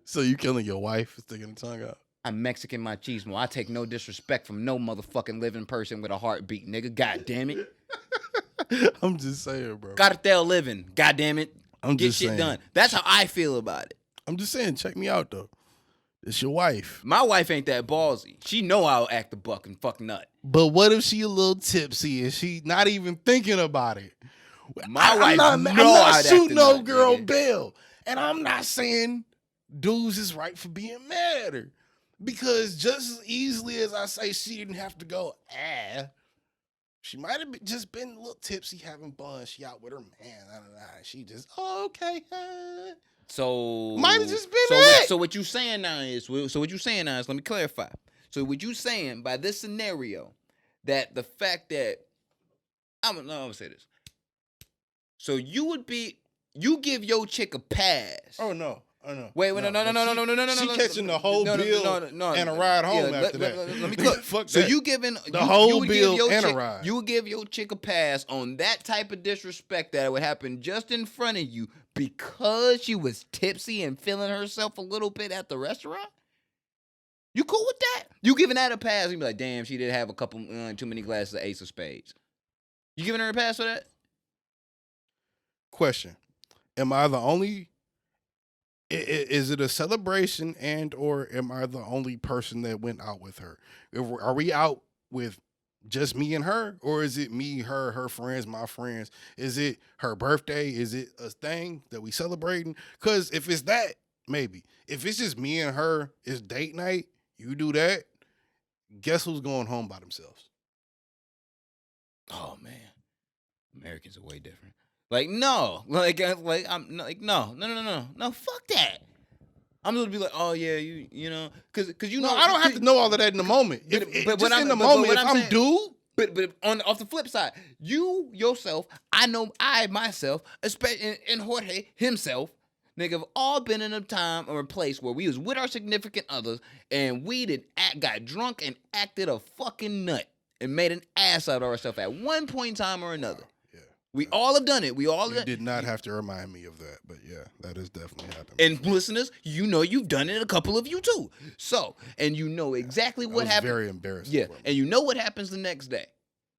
So you killing your wife for sticking the tongue out? I'm Mexican machismo. I take no disrespect from no motherfucking living person with a heartbeat, nigga. God damn it. I'm just saying, bro. Cartel living. God damn it. Get shit done. That's how I feel about it. I'm just saying, check me out, though. It's your wife. My wife ain't that ballsy. She know I'll act a buck and fuck nut. But what if she a little tipsy and she not even thinking about it? I'm not shooting no girl bail. And I'm not saying dudes is right for being mad at her. Because just as easily as I say she didn't have to go, she might have just been a little tipsy having fun. She out with her man. She just, okay. So might have just been it. So what you saying now is, let me clarify. So what you saying by this scenario, that the fact that, I'm gonna say this. So you give your chick a pass. Oh no. Oh no. Wait, no. She catching the whole bill and a ride home after that. Let me cook. Fuck so that. you giving the whole bill and a ride. You would give your chick a pass on that type of disrespect that would happen just in front of you because she was tipsy and feeling herself a little bit at the restaurant? You cool with that? You giving that a pass? You be like, damn, she did have a couple too many glasses of Ace of Spades. You giving her a pass for that? Question: am I the only? Is it a celebration and or am I the only person that went out with her? Are we out with just me and her, or is it me, her friends, my friends? Is it her birthday? Is it a thing that we celebrating? Because if it's that, maybe. If it's just me and her, it's date night. You do that. Guess who's going home by themselves? Oh man, Americans are way different. Like no, I'm like no, fuck that. I'm gonna be like, oh yeah, you know, because you know, I don't have to know all of that in the moment. But in the moment, if I'm dude. But off the flip side, you yourself, I myself, especially and Jorge himself, nigga, have all been in a time or a place where we was with our significant others and we got drunk and acted a fucking nut and made an ass out of ourselves at one point in time or another. We all have done it. You did not have to remind me of that, but yeah, that has definitely happened. And listeners, you know you've done it, a couple of you too. So, and you know exactly what happened. Very embarrassing. Yeah, and you know what happens the next day.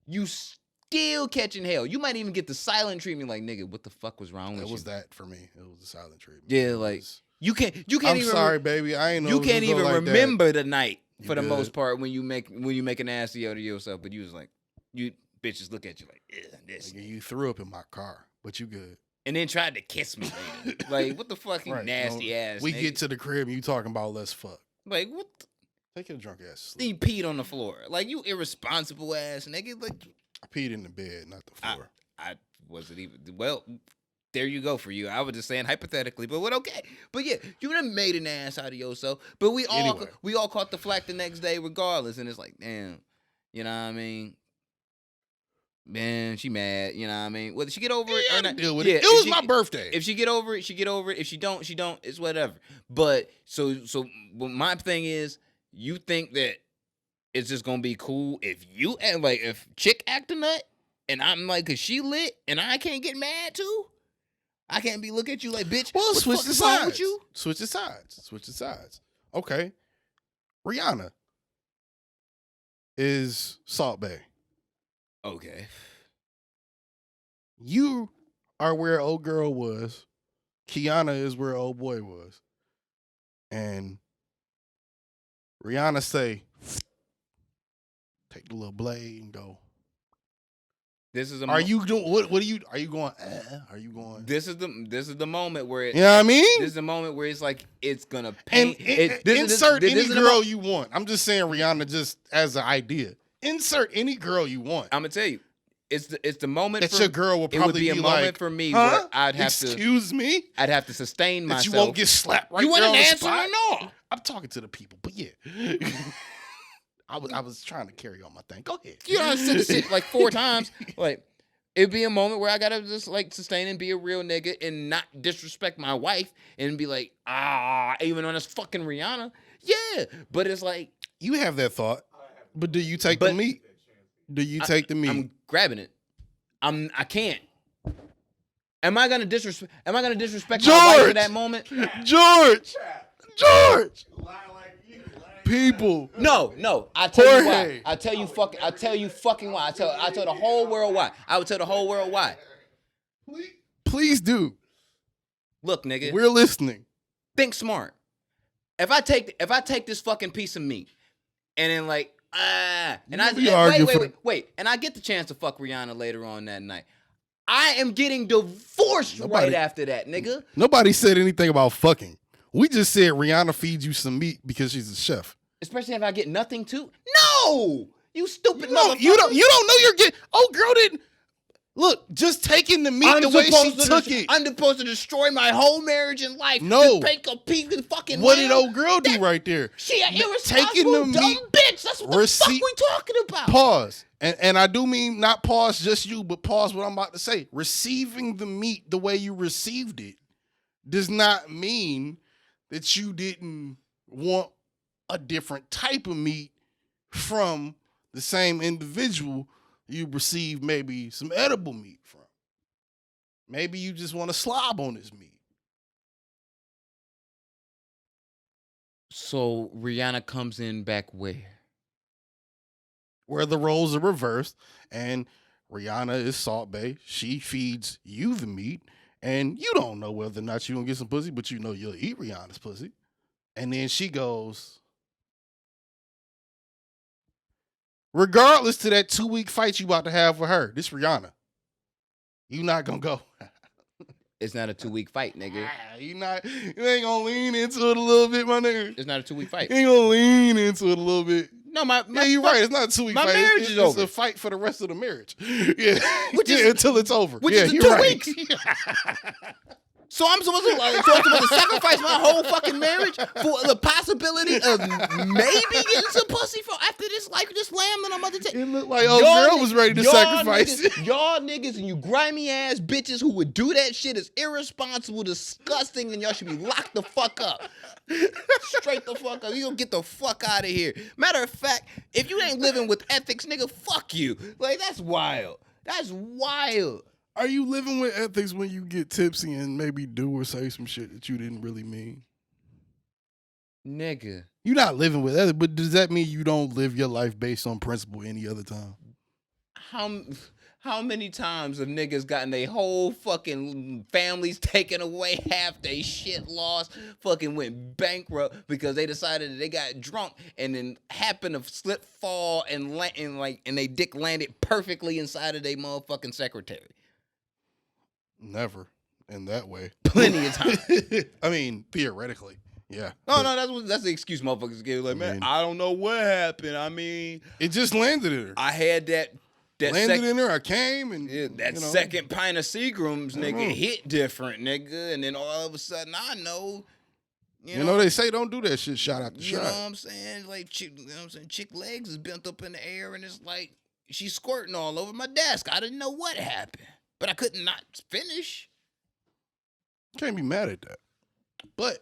You still catching hell. You might even get the silent treatment, like nigga, what the fuck was wrong with you? It was that for me. It was the silent treatment. Yeah, like you can't. I'm even. Sorry, baby. I ain't know. You can't even remember the night for the most part when you make an assy out of yourself. But you was like, you. Bitches look at you like, this. Like, you threw up in my car, but you good. And then tried to kiss me later. Like, what the fuck, you nasty ass We nigga. get to the crib and you talking about let's fuck. Like, what? Take your drunk ass to sleep. He peed on the floor. Like, you irresponsible ass nigga. Like, I peed in the bed, not the floor. I wasn't even, well, there you go for you. I was just saying hypothetically, but what? Okay. But yeah, you done made an ass out of yourself. But we all caught the flack the next day regardless. And it's like, damn, you know what I mean? Man, she mad, you know what I mean? Whether she get over it or not, deal with it. It was my birthday. If she get over it, she get over it. If she don't, she don't. It's whatever. But so my thing is, you think that it's just gonna be cool if you and like if chick act a nut and I'm like, cause she lit and I can't get mad too? I can't be look at you like, bitch. Well, what switch the the fuck is wrong sides. with you? Switch the sides. Switch the sides. Okay. Rihanna is Salt Bae. Okay. You are where old girl was. Kiana is where old boy was. And Rihanna say, take the little blade and go. This is Are you doing what? Are you? Are you going? Are you going? This is the moment where you know what I mean. This is the moment where it's like it's gonna paint. Insert any girl you want. I'm just saying Rihanna just as an idea. Insert any girl you want. I'm gonna tell you, it's the moment that your girl will probably it would be a moment like, for me huh? where I'd have Excuse me. I'd have to sustain that myself. You won't get slapped right. You want an answer spot. or no? I'm talking to the people, but yeah. I was trying to carry on my thing. Go ahead. You know, I said shit like 4 times. Like it'd be a moment where I gotta just like sustain and be a real nigga and not disrespect my wife and be like, even on this fucking Rihanna. Yeah, but it's like you have that thought, but do you take the meat? Do you take the meat? I'm grabbing it. I can't. Am I gonna disrespect my wife in that moment? George. People. No. I tell you why. I tell you fucking why. I tell the whole world why. I would tell the whole world why. Please do. Look, nigga. We're listening. Think smart. If I take this fucking piece of meat and then like and wait, and I get the chance to fuck Rihanna later on that night. I am getting divorced right after that, nigga. Nobody said anything about fucking. We just said Rihanna feeds you some meat because she's a chef. Especially if I get nothing too. No, you stupid motherfucker. You don't know you're getting. Oh, girl didn't. Look, just taking the meat the way she took it. I'm supposed to destroy my whole marriage and life. No. To take a piece of fucking what lamb? did old girl do right there? She an irresponsible dumb bitch. That's what the fuck we talking about. Pause. And I do mean not pause just you, but pause what I'm about to say. Receiving the meat the way you received it does not mean that you didn't want a different type of meat from the same individual you received maybe some edible meat from. Maybe you just want to slob on this meat. So Rihanna comes in back where? Where the roles are reversed and Rihanna is Salt Bae. She feeds you the meat and you don't know whether or not you're going to get some pussy, but you know you'll eat Rihanna's pussy. And then she goes, regardless to that 2-week fight you about to have with her, this Rihanna, you not gonna go. It's not a 2-week fight, nigga. You ain't gonna lean into it a little bit, my nigga. It's not a 2-week fight. You ain't gonna lean into it a little bit. No, my you're right. It's not a 2-week fight. My marriage is over. It's a fight for the rest of the marriage. Yeah, until it's over. Which is you're 2 right. weeks. So I'm supposed to sacrifice my whole fucking marriage for the possibility of maybe getting some pussy for after this lamb that I'm about to take. It looked like old girl was ready to sacrifice. Y'all niggas and you grimy ass bitches who would do that shit is irresponsible, disgusting, and y'all should be locked the fuck up. Straight the fuck up. You gonna get the fuck out of here. Matter of fact, if you ain't living with ethics, nigga, fuck you. Like, that's wild. That's wild. Are you living with ethics when you get tipsy and maybe do or say some shit that you didn't really mean? Nigga. You're not living with ethics, but does that mean you don't live your life based on principle any other time? How many times have niggas gotten their whole fucking families taken away, half they shit lost, fucking went bankrupt because they decided that they got drunk and then happened to slip, fall, and they dick landed perfectly inside of their motherfucking secretary? Never in that way. Plenty of times. I mean, theoretically, yeah. No, that's the excuse motherfuckers give. Like, man, I don't know what happened. I mean, it just landed in her. I had that landed in her. I came and second pint of Seagrams, nigga, hit different, nigga, and then all of a sudden I know. You know they say don't do that shit shot after shot. You know what I'm saying? Like, chick legs is bent up in the air and it's like she's squirting all over my desk. I didn't know what happened. But I couldn't not finish. Can't be mad at that. But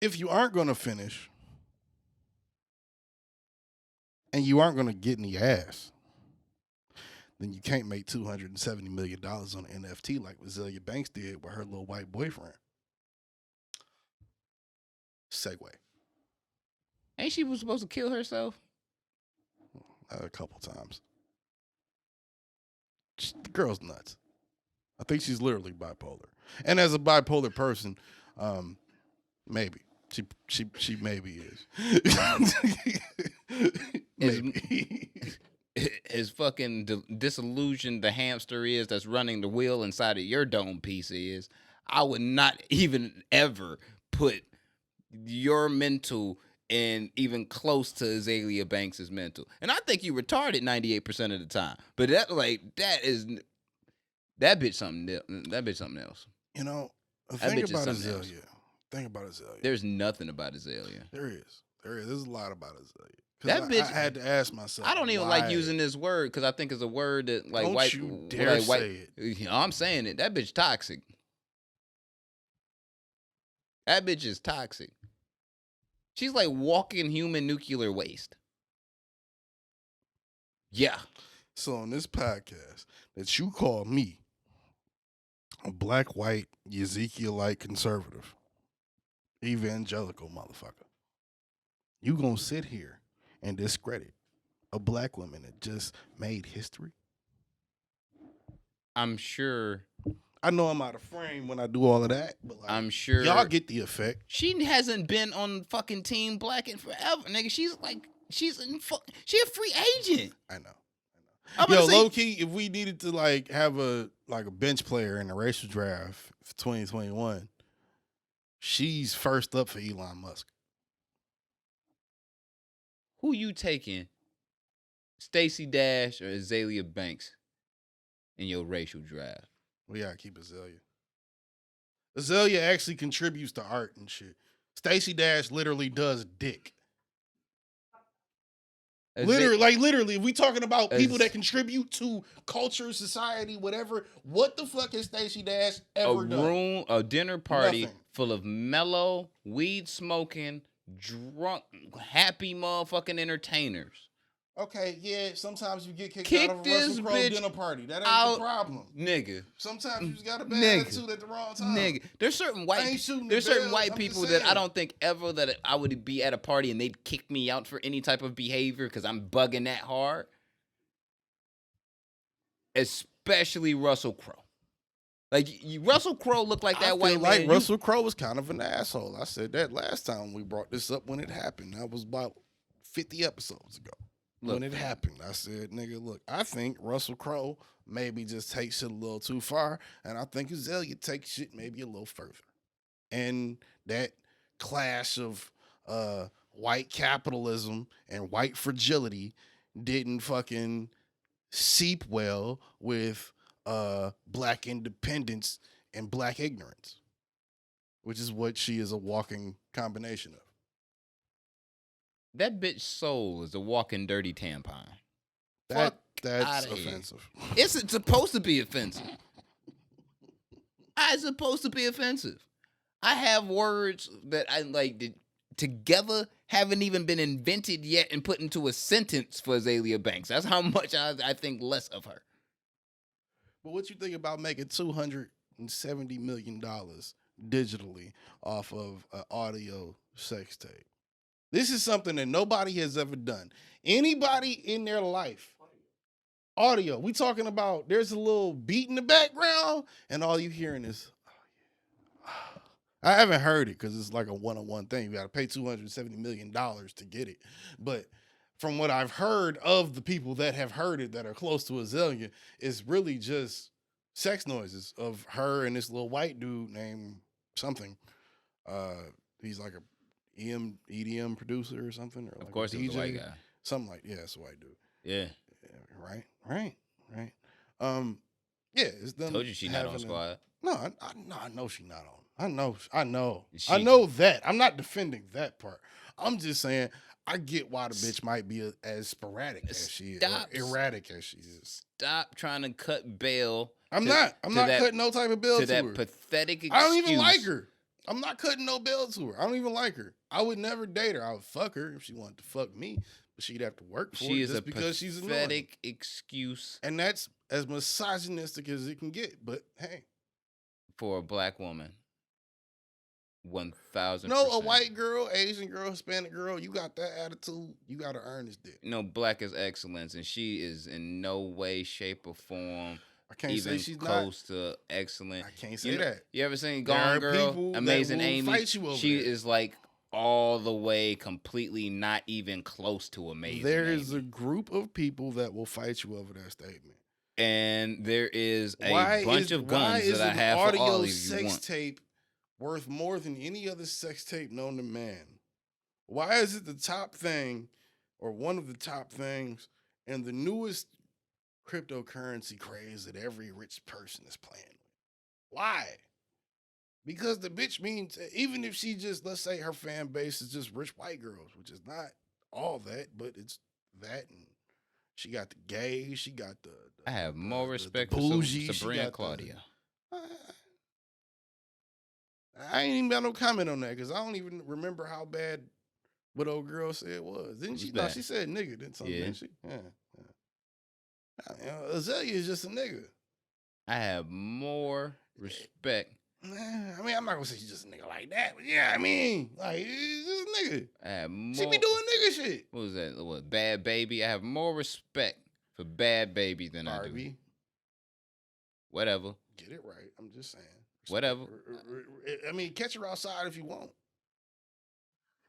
if you aren't going to finish and you aren't going to get in the ass, then you can't make $270 million on an NFT like Azelia Banks did with her little white boyfriend. Segue. Ain't she was supposed to kill herself? A couple times. The girl's nuts. I think she's literally bipolar. And as a bipolar person, maybe. She maybe is. As, Maybe. as fucking disillusioned the hamster is that's running the wheel inside of your dome piece is, I would not even ever put your mental and even close to Azealia Banks' mental. And I think you retarded 98% of the time. But that bitch something else. You know, That think bitch is about something else. Azealia. Think about Azealia. There's nothing about Azealia. There is. There's a lot about Azealia. That bitch. I had to ask myself. I don't even why? like using this word because I think it's a word that like Don't white. you dare like, white, say it. You know, I'm saying it. That bitch toxic. That bitch is toxic. She's like walking human nuclear waste. Yeah. So on this podcast that you call me a black, white, Ezekielite conservative, evangelical motherfucker, you gonna sit here and discredit a black woman that just made history? I'm sure. I know I'm out of frame when I do all of that, but like, I'm sure y'all get the effect. She hasn't been on fucking Team Black in forever, nigga. She a free agent. I know. Yo, low key, if we needed to like have a bench player in the racial draft for 2021, she's first up for Elon Musk. Who you taking? Stacey Dash or Azealia Banks in your racial draft? We gotta keep Azealia. Azealia actually contributes to art and shit. Stacey Dash literally does dick. Literally, if we talking about people that contribute to culture, society, whatever, what the fuck has Stacey Dash ever done? A dinner party Nothing. full of mellow, weed smoking, drunk, happy motherfucking entertainers. Okay, yeah, sometimes you get kicked Kick out of a this Russell Crowe bitch dinner party. That ain't out, the problem. Nigga. Sometimes you just got a bad attitude at the wrong time. Nigga. There's certain I ain't shooting the there's certain bells, white I'm people just that I saying. don't think ever that I would be at a party and they'd kick me out for any type of behavior because I'm bugging that hard. Especially Russell Crowe. Like Russell Crowe looked like that white man. Russell Crowe was kind of an asshole. I said that last time we brought this up when it happened. That was about 50 episodes ago. When it happened, I said, nigga, look, I think Russell Crowe maybe just takes shit a little too far, and I think Azealia takes shit maybe a little further. And that clash of white capitalism and white fragility didn't fucking seep well with black independence and black ignorance, which is what she is a walking combination of. That bitch soul is a walking dirty tampon. That's outta offensive. It's supposed to be offensive. It's supposed to be offensive. I have words that I like that together haven't even been invented yet and put into a sentence for Azealia Banks. That's how much I think less of her. But what you think about making $270 million digitally off of an audio sex tape? This is something that nobody has ever done. Anybody in their life, audio, we talking about there's a little beat in the background and all you hearing is, oh, yeah. I haven't heard it because it's like a one-on-one thing. You got to pay $270 million to get it. But from what I've heard of the people that have heard it that are close to Azealia, it's really just sex noises of her and this little white dude named something. He's like a EDM producer or something. Or like of course, a DJ, he's a white guy. Something like, yeah, it's a white dude. Yeah. Right. Yeah, it's them. Told you she not on Squad. No, I know she not on. I know that. I'm not defending that part. I'm just saying I get why the bitch might be as sporadic as she is, or erratic as she is. Stop trying to cut bail. I'm not cutting no type of bail to that her. Pathetic excuse. I don't even like her. I'm not cutting no bail to her. I don't even like her. I would never date her. I would fuck her if she wanted to fuck me, but she'd have to work for it just because she's annoying. Pathetic excuse. And that's as misogynistic as it can get. But hey, for a black woman, 1,000%. No, a white girl, Asian girl, Hispanic girl, you got that attitude, you got to earn this dick. No, black is excellence, and she is in no way, shape, or form I can't even say she's close to excellent. I can't say that. You ever seen Gone Girl? Amazing Amy. She is like all the way completely not even close to amazing. There is a group of people that will fight you over that statement. And there is a bunch of guns that I have for all of you sex want. tape worth more than any other sex tape known to man? Why is it the top thing or one of the top things and the newest cryptocurrency craze that every rich person is playing with? Why? Because the bitch means, even if she just, let's say her fan base is just rich white girls, which is not all that, but it's that, and she got the gay, she got the I have more respect the bougie, for she Sabrina got Claudia. I ain't even got no comment on that because I don't even remember how bad what old girl said it was. Didn't she? No, she said nigga, didn't something, didn't she? Yeah. Azelia is just a nigga. I have more respect. I mean, I'm not gonna say she's just a nigga like that, but yeah, I mean, like, she's just a nigga. I have more. She be doing nigga shit. What was that? What, Bad Baby? I have more respect for Bad Baby than Cardi. I do. Whatever. Get it right. I'm just saying. Whatever. I mean, catch her outside if you want.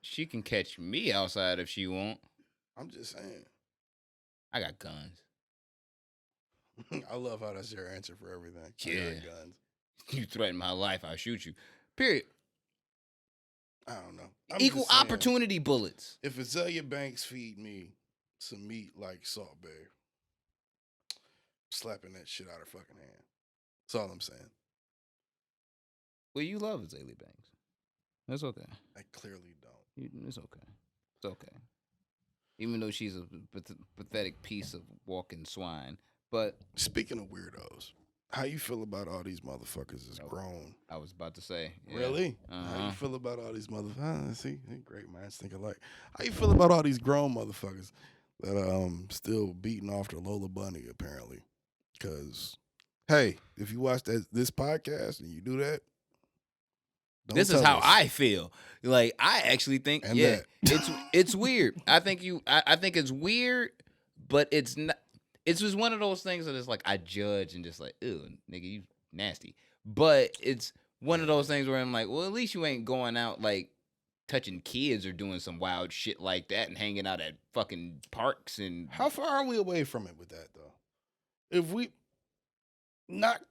She can catch me outside if she want. I'm just saying. I got guns. I love how that's your answer for everything. Yeah. I got guns. You threaten my life, I'll shoot you. Period. I don't know. Equal opportunity bullets. If Azelia Banks feed me some meat like Salt Bae, slapping that shit out her fucking hand. That's all I'm saying. Well, you love Azealia Banks. That's okay. I clearly don't. It's okay. It's okay. Even though she's a pathetic piece of walking swine. But speaking of weirdos, how you feel about all these motherfuckers is grown? I was about to say. Yeah. Really? How you feel about all these motherfuckers? See, great minds think alike. How you feel about all these grown motherfuckers that are still beating off to Lola Bunny, apparently? Because, hey, if you watch this podcast and you do that, this is how I feel. Like, I actually think, it's weird. I think it's weird, but it's not. It's just one of those things that it's like I judge and just like, ew, nigga, you nasty. But it's one of those things where I'm like, well, at least you ain't going out like touching kids or doing some wild shit like that and hanging out at fucking parks and. How far are we away from it with that though? If we not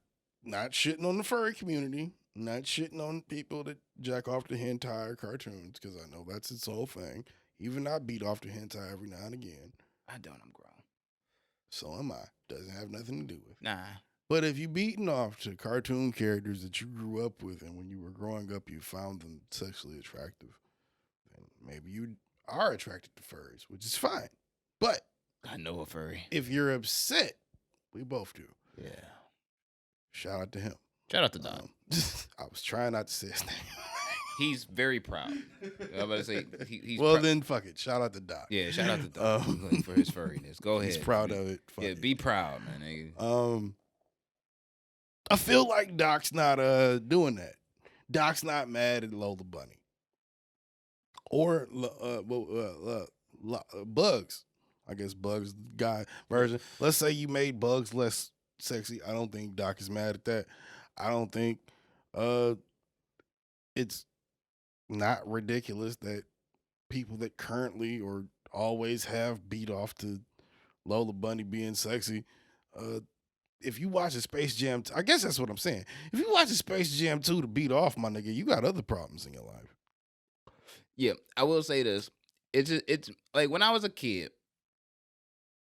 shitting on the furry community, not shitting on people that jack off to hentai cartoons, because I know that's its whole thing. Even I beat off to hentai every now and again. I don't. I'm grown. So am I. Doesn't have nothing to do with it. Nah. But if you beating off to cartoon characters that you grew up with and when you were growing up you found them sexually attractive, then maybe you are attracted to furries, which is fine. But I know a furry. if you're upset, we both do. Yeah. Shout out to him. Shout out to Don. I was trying not to say his name. He's very proud. I was about to say he's well, then fuck it. Shout out to Doc. Yeah, shout out to Doc for his furriness. Go ahead. He's proud of it. Fuck it. Be proud, man. I feel like Doc's not doing that. Doc's not mad at Lola Bunny or Bugs. I guess Bugs guy version. Let's say you made Bugs less sexy. I don't think Doc is mad at that. I don't think it's not ridiculous that people that currently or always have beat off to Lola Bunny being sexy. If you watch a Space Jam, I guess that's what I'm saying. If you watch a Space Jam 2 to beat off, my nigga, you got other problems in your life. Yeah, I will say this. It's like when I was a kid,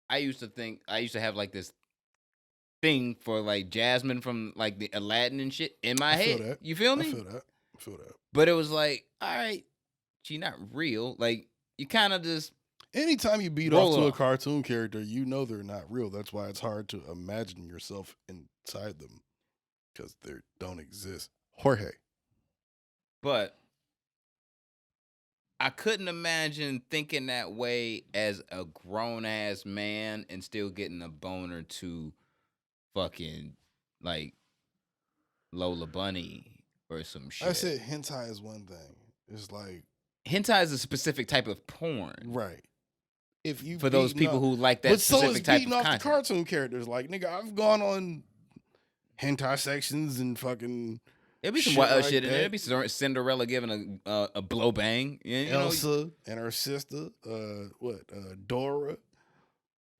I used to have like this thing for like Jasmine from like the Aladdin and shit in my head. That. You feel me? I feel that. But it was like, all right, she not real. Like you kind of just. Anytime you beat off to a cartoon character, you know they're not real. That's why it's hard to imagine yourself inside them because they don't exist. Jorge. But I couldn't imagine thinking that way as a grown-ass man and still getting a boner to fucking, like, Lola Bunny or some shit. I said hentai is one thing. It's like... hentai is a specific type of porn. Right. If you for those people who like that specific type of content. But so is beating off the cartoon characters. Like, nigga, I've gone on hentai sections and fucking There'd be some shit wild like shit in there. that. There'd be Cinderella giving a blow bang. You know, Elsa and her sister, Dora.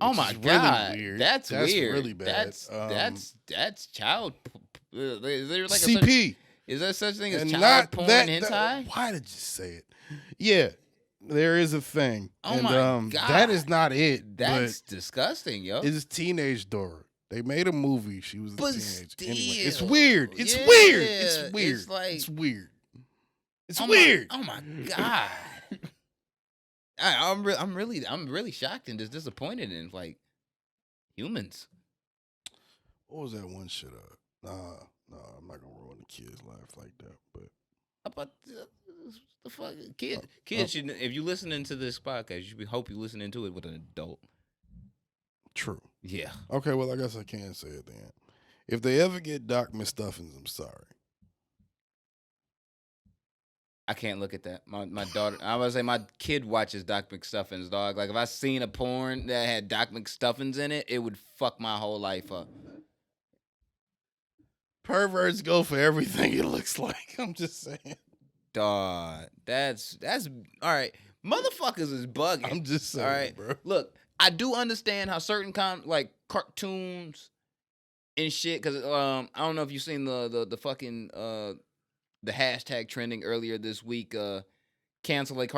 oh Which my is god, really weird. that's weird. Really bad. That's child. Is there like CP. is there such thing as And child not porn that, hentai? why did you say it? Yeah, there is a thing. Oh and, my god, that is not it. That's disgusting, yo. It's teenage Dora. They made a movie. She was a But teenage. still, Anyway, it's weird. It's yeah, weird. It's weird. it's like- it's weird. It's Oh weird. oh my god. I'm really shocked and just disappointed in like humans. What was that one shit? No, I'm not gonna ruin the kids' life like that. But How about the fuck kids should, if you listening to this podcast, hope you listening to it with an adult. true. Yeah. Okay, well, I guess I can say it then. If they ever get Doc McStuffins, I'm sorry. I can't look at that. My daughter, I was say my kid watches Doc McStuffins, dog. Like if I seen a porn that had Doc McStuffins in it, it would fuck my whole life up. Perverts go for everything it looks like. I'm just saying. Dog, that's all right. Motherfuckers is bugging. I'm just saying, all right, bro. Look, I do understand how certain like cartoons and shit. Because I don't know if you seen the fucking the hashtag trending earlier this week. Canceling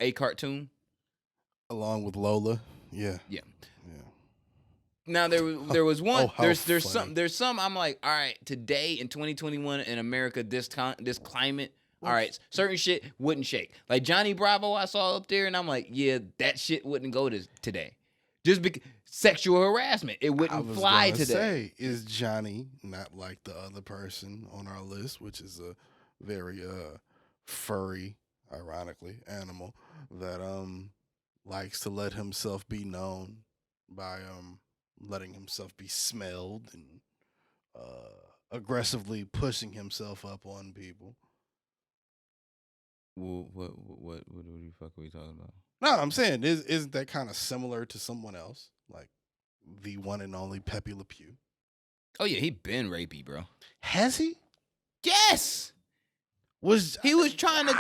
a cartoon Along with Lola. Yeah. Yeah. Now there was one. how there's funny. there's some. I'm like, all right, today in 2021 in America, this climate, all right, certain shit wouldn't shake. Like Johnny Bravo, I saw up there, and I'm like, yeah, that shit wouldn't go today, just because sexual harassment, it wouldn't fly today. Say, is Johnny not like the other person on our list, which is a very furry, ironically, animal that likes to let himself be known by letting himself be smelled and aggressively pushing himself up on people. Well, what the fuck are we talking about? No, I'm saying, isn't that kind of similar to someone else, like the one and only Pepe Le Pew? Oh yeah, he been rapey, bro. Has he? Yes. He was trying to.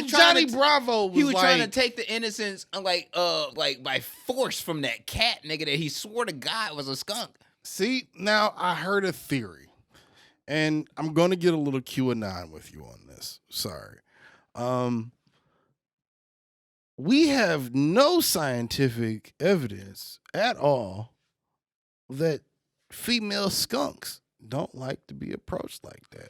Johnny Bravo. He was trying to take the innocence, like by force from that cat nigga that he swore to God was a skunk. See, now I heard a theory, and I'm going to get a little QAnon with you on this. Sorry. We have no scientific evidence at all that female skunks don't like to be approached like that.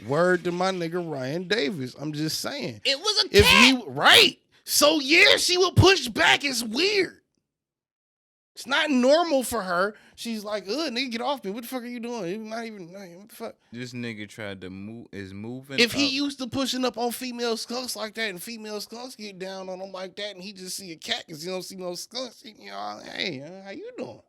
Word to my nigga Ryan Davis. I'm just saying. It was a cat. Right. So yeah, she would push back. It's weird. It's not normal for her. She's like, ugh, nigga, get off me. What the fuck are you doing? You're not even, what the fuck? This nigga tried to moving. If he used to pushing up on female skunks like that, and female skunks get down on him like that, and he just see a cat because you don't see no skunks, hey, how you doing?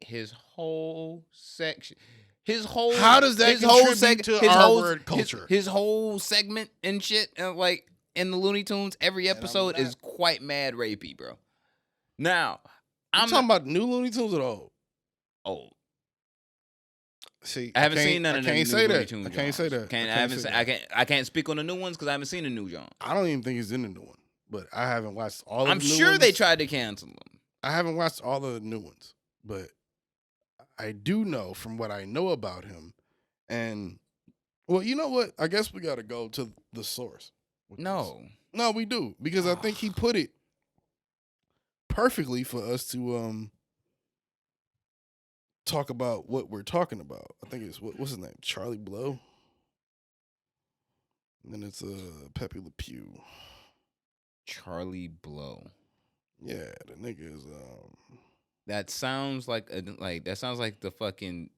His whole section. How does that contribute to our word culture? His whole segment and shit, like in the Looney Tunes, every episode is quite mad rapey, bro. Now, I'm talking about the new Looney Tunes or the old? Old. See, I haven't seen none of the new Looney Tunes. I can't say that. I can't speak on the new ones because I haven't seen the new John. I don't even think he's in the new one, but I haven't watched all of I'm the new sure ones. they tried to cancel them. I haven't watched all of the new ones, but I do know from what I know about him. And, well, you know what? I guess we got to go to the source. No, we do. Because I think he put it perfectly for us to talk about what we're talking about. I think it's, what's his name? Charlie Blow? And then it's Pepe Le Pew. Charlie Blow. Yeah, the nigga is... That sounds like the fucking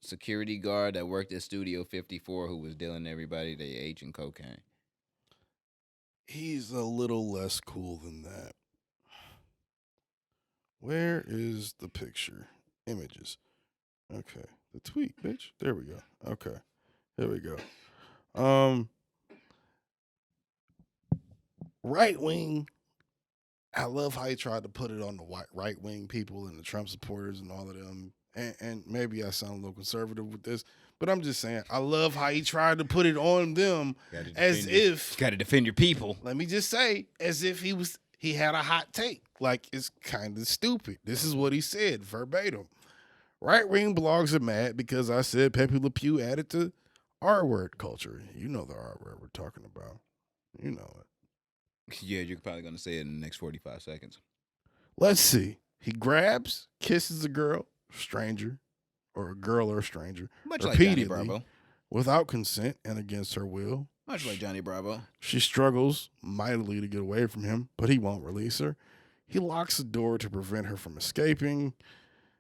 security guard that worked at Studio 54 who was dealing everybody their age and cocaine. He's a little less cool than that. Where is the picture? Images. Okay. The tweet, bitch. There we go. Okay. Here we go. Right wing. I love how he tried to put it on the right wing people and the Trump supporters and all of them. And maybe I sound a little conservative with this, But I'm just saying, I love how he tried to put it on them as if. Got to defend your people. Let me just say, as if he had a hot take. Like, it's kind of stupid. This is what he said verbatim. Right-wing blogs are mad because I said Pepe Le Pew added to R-word culture. You know the R-word we're talking about. You know it. Yeah, you're probably going to say it in the next 45 seconds. Let's see. He grabs, kisses a girl, stranger, or a girl or a stranger, Much like Johnny repeatedly, Bravo. without consent and against her will. Much like Johnny Bravo. She struggles mightily to get away from him, but he won't release her. He locks the door to prevent her from escaping,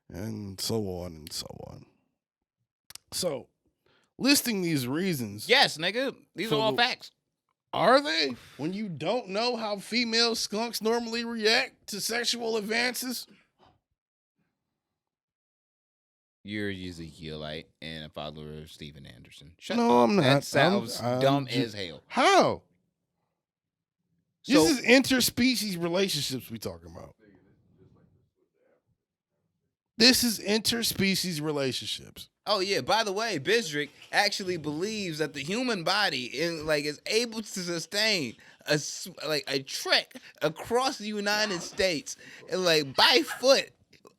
and so on and so on. So, listing these reasons. Yes, nigga. These are all facts. Are they? When you don't know how female skunks normally react to sexual advances? You're Ezekielite and a follower of Steven Anderson. No, I'm not. That sounds dumb as hell. How? So, This is interspecies relationships we talking about. This is interspecies relationships. oh yeah, by the way, Bizdrick actually believes that the human body is able to sustain a trek across the United States by foot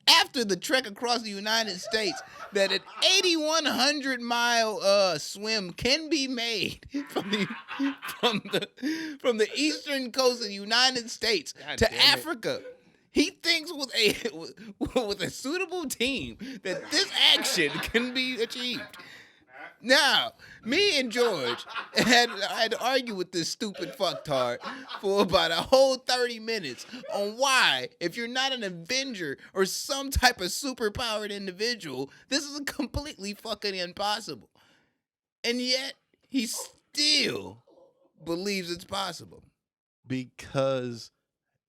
after the trek across the United States, that an 8,100-mile swim can be made from the eastern coast of the United States to Africa. He thinks with a suitable team that this action can be achieved. Now, me and George had to argue with this stupid fucktard for about a whole 30 minutes on why, if you're not an Avenger or some type of superpowered individual, this is completely fucking impossible. And yet, he still believes it's possible. Because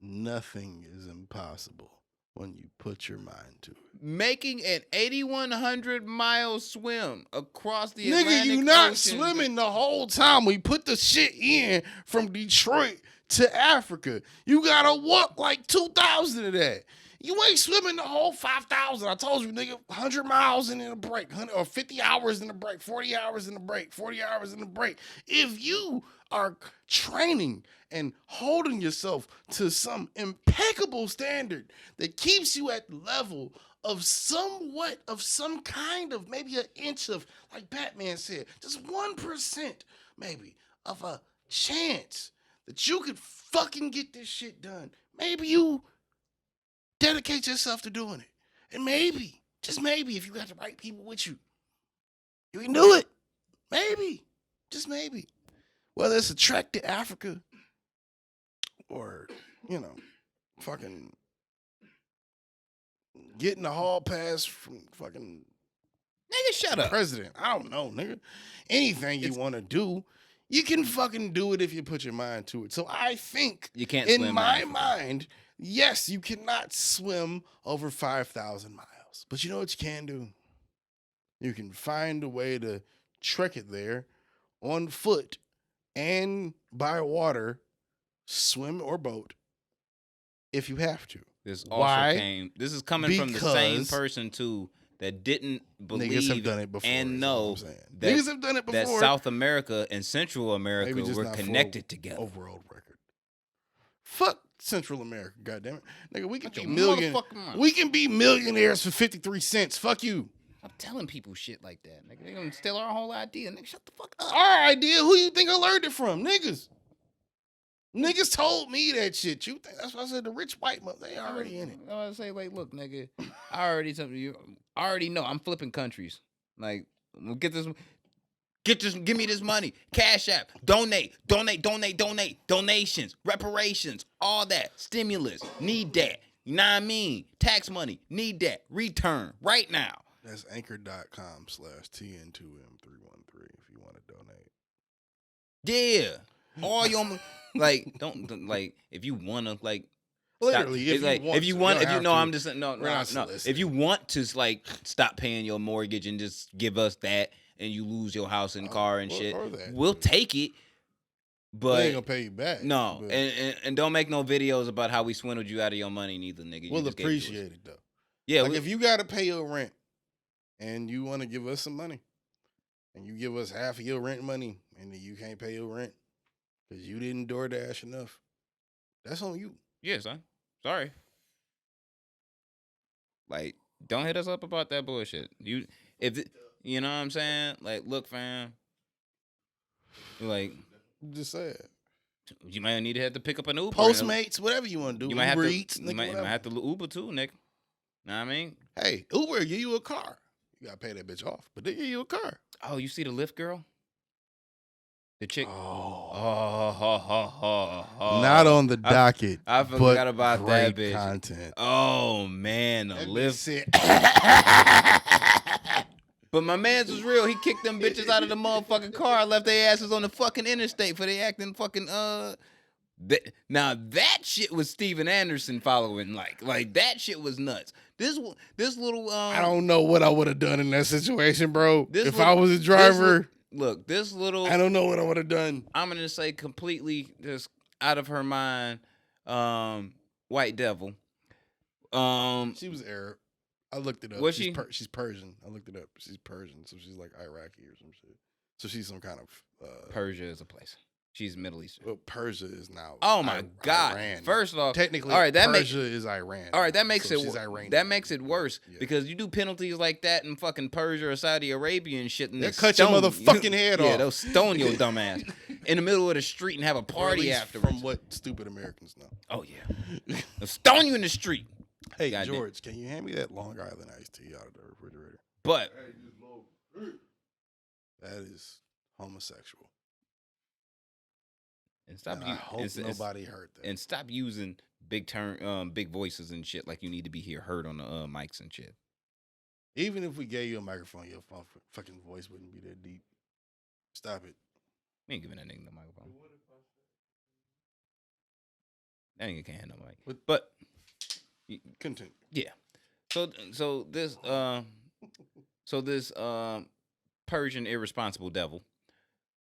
nothing is impossible when you put your mind to it. Making an 8,100-mile swim across the Nigga, Atlantic you not Ocean. swimming the whole time. We put the shit in from Detroit to Africa. You gotta walk like 2,000 of that. You ain't swimming the whole 5,000. I told you, nigga, 100 miles and then a break, or 50 hours in a break, 40 hours in a break, 40 hours in a break. If you are training and holding yourself to some impeccable standard that keeps you at the level of somewhat of some kind of maybe an inch of, like Batman said, just 1% maybe of a chance that you could fucking get this shit done. Maybe you dedicate yourself to doing it. And maybe, just maybe, if you got the right people with you, you can do it. Maybe, just maybe. Whether it's a trek to Africa or, fucking getting the hall pass from fucking Nigga, shut up. president. I don't know, nigga. Anything you want to do, you can fucking do it if you put your mind to it. So I think, You can't in swim my in mind, yes, you cannot swim over 5,000 miles. But you know what you can do? You can find a way to trek it there on foot and by water, swim or boat, if you have to. This also Why? This is coming from the same Because person too that didn't believe niggas have done it before. and is all know I'm saying. that, Niggas have done it that before. South America and Central America Maybe just were not for connected together. A world record. Fuck Central America, goddammit. Nigga, we can Shut be your motherfucking mouth. we can be millionaires for 53 cents. Fuck you. I'm telling people shit like that. Nigga, they gonna steal our whole idea. Nigga, shut the fuck up. Our idea, who you think I learned it from? Niggas. Niggas told me that shit. You think that's why I said the rich white mother, they already in it. I was say, look, nigga, I already know I'm flipping countries. Like, give me this money. Cash App, donate, donations, reparations, all that, stimulus, need that. You know what I mean? Tax money, need that. Return right now. That's anchor.com/TN2M313 if you want to donate. Yeah. All your if you wanna Literally, if you want, if you want to stop paying your mortgage and just give us that and you lose your house and car and shit, we'll take it. But they ain't gonna pay you back. No, but and don't make no videos about how we swindled you out of your money neither, nigga. we'll appreciate it though. Yeah, like if you gotta pay your rent and you want to give us some money, and you give us half of your rent money, and then you can't pay your rent because you didn't DoorDash enough, that's on you. Yeah, son. Sorry. Like, don't hit us up about that bullshit. You know what I'm saying? Like, look, fam. Like, I'm just saying. you might need to have to pick up an Uber. Postmates, whatever you want to do. You might Uber have to, Eats, you might have to Uber too, nigga. Know what I mean? Hey, Uber give you a car. You gotta pay that bitch off, but they give you a car. Oh, you see the Lyft girl? The chick. Oh, Not on the docket. I forgot about that bitch. Content. Oh man, the That Lyft. bitch But my man's was real. He kicked them bitches out of the motherfucking car, left their asses on the fucking interstate for they acting fucking now that shit was Steven Anderson following like that shit was nuts. This little I don't know what I would have done in that situation, bro. If little, I was a driver, this little I don't know what I would have done. I'm gonna say completely just out of her mind, white devil. She was Arab. I looked it up. Was she's Persian. I looked it up. She's Persian, so she's like Iraqi or some shit. So she's some kind of Persia is a place. She's Middle Eastern. Well, Persia is now. Oh my God! Iran. First off, technically, all right, Persia is Iran. All right, that makes so it she's Iranian. that makes it worse because you do penalties like that in fucking Persia or Saudi Arabia and shit, and they cut your motherfucking head off. Yeah, they'll stone your dumb ass in the middle of the street and have a Or at party least afterwards. From what stupid Americans know. Oh yeah, they'll stone you in the street. Hey Goddamn. George, can you hand me that Long Island iced tea out of the refrigerator? But that is homosexual. and stop. And I hope nobody heard that. And stop using big voices and shit like you need to be heard on the mics and shit. Even if we gave you a microphone, your fucking voice wouldn't be that deep. Stop it. We ain't giving that nigga no microphone. That nigga can't handle mic. But continue. Yeah. So this Persian irresponsible devil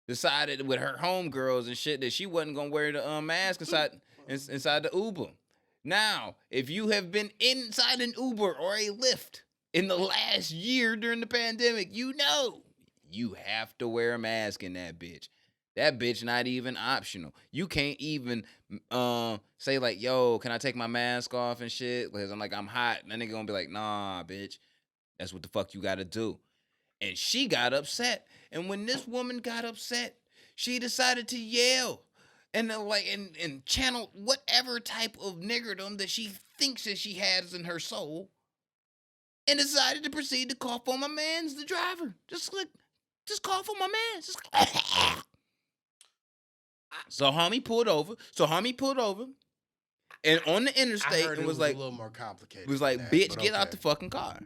decided with her homegirls and shit that she wasn't gonna wear the mask inside the Uber. Now, if you have been inside an Uber or a Lyft in the last year during the pandemic, you know you have to wear a mask in that bitch. That bitch not even optional. You can't even say like, yo, can I take my mask off and shit? Because I'm hot. And that nigga gonna be like, nah, bitch. That's what the fuck you gotta do. And she got upset. And when this woman got upset, she decided to yell and and channel whatever type of niggerdom that she thinks that she has in her soul, and decided to proceed to cough on my man's the driver. Just cough on my man. So homie pulled over. And on the interstate, it was like a little more complicated. It was like, that, bitch, get out the fucking car.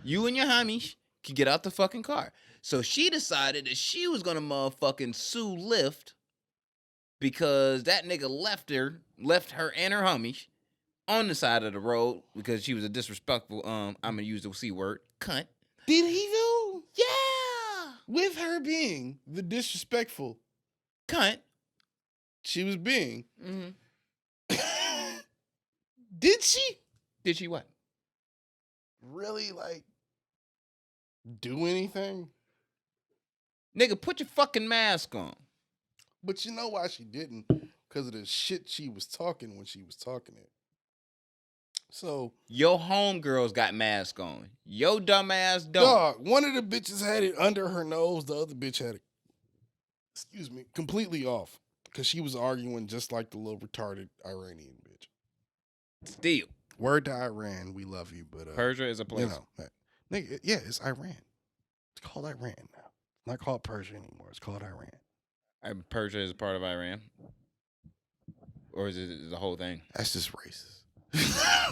You and your homies can get out the fucking car. So she decided that she was gonna motherfucking sue Lyft because that nigga left her and her homies on the side of the road because she was a disrespectful, I'm gonna use the C word, cunt. Did he though? Yeah. With her being the disrespectful cunt she was being. Mm-hmm. Did she? Did she what? Really, do anything? Nigga, put your fucking mask on. But you know why she didn't? Because of the shit she was talking when she was talking it. So your homegirls got mask on. Your dumb ass don't. Dog, one of the bitches had it under her nose. The other bitch had it, completely off. Because she was arguing just like the little retarded Iranian bitch. Still. Word to Iran, we love you, but Persia is a place. Nigga, yeah, it's Iran. It's called Iran now. It's not called Persia anymore. It's called Iran. Persia is a part of Iran? Or is it the whole thing? That's just racist.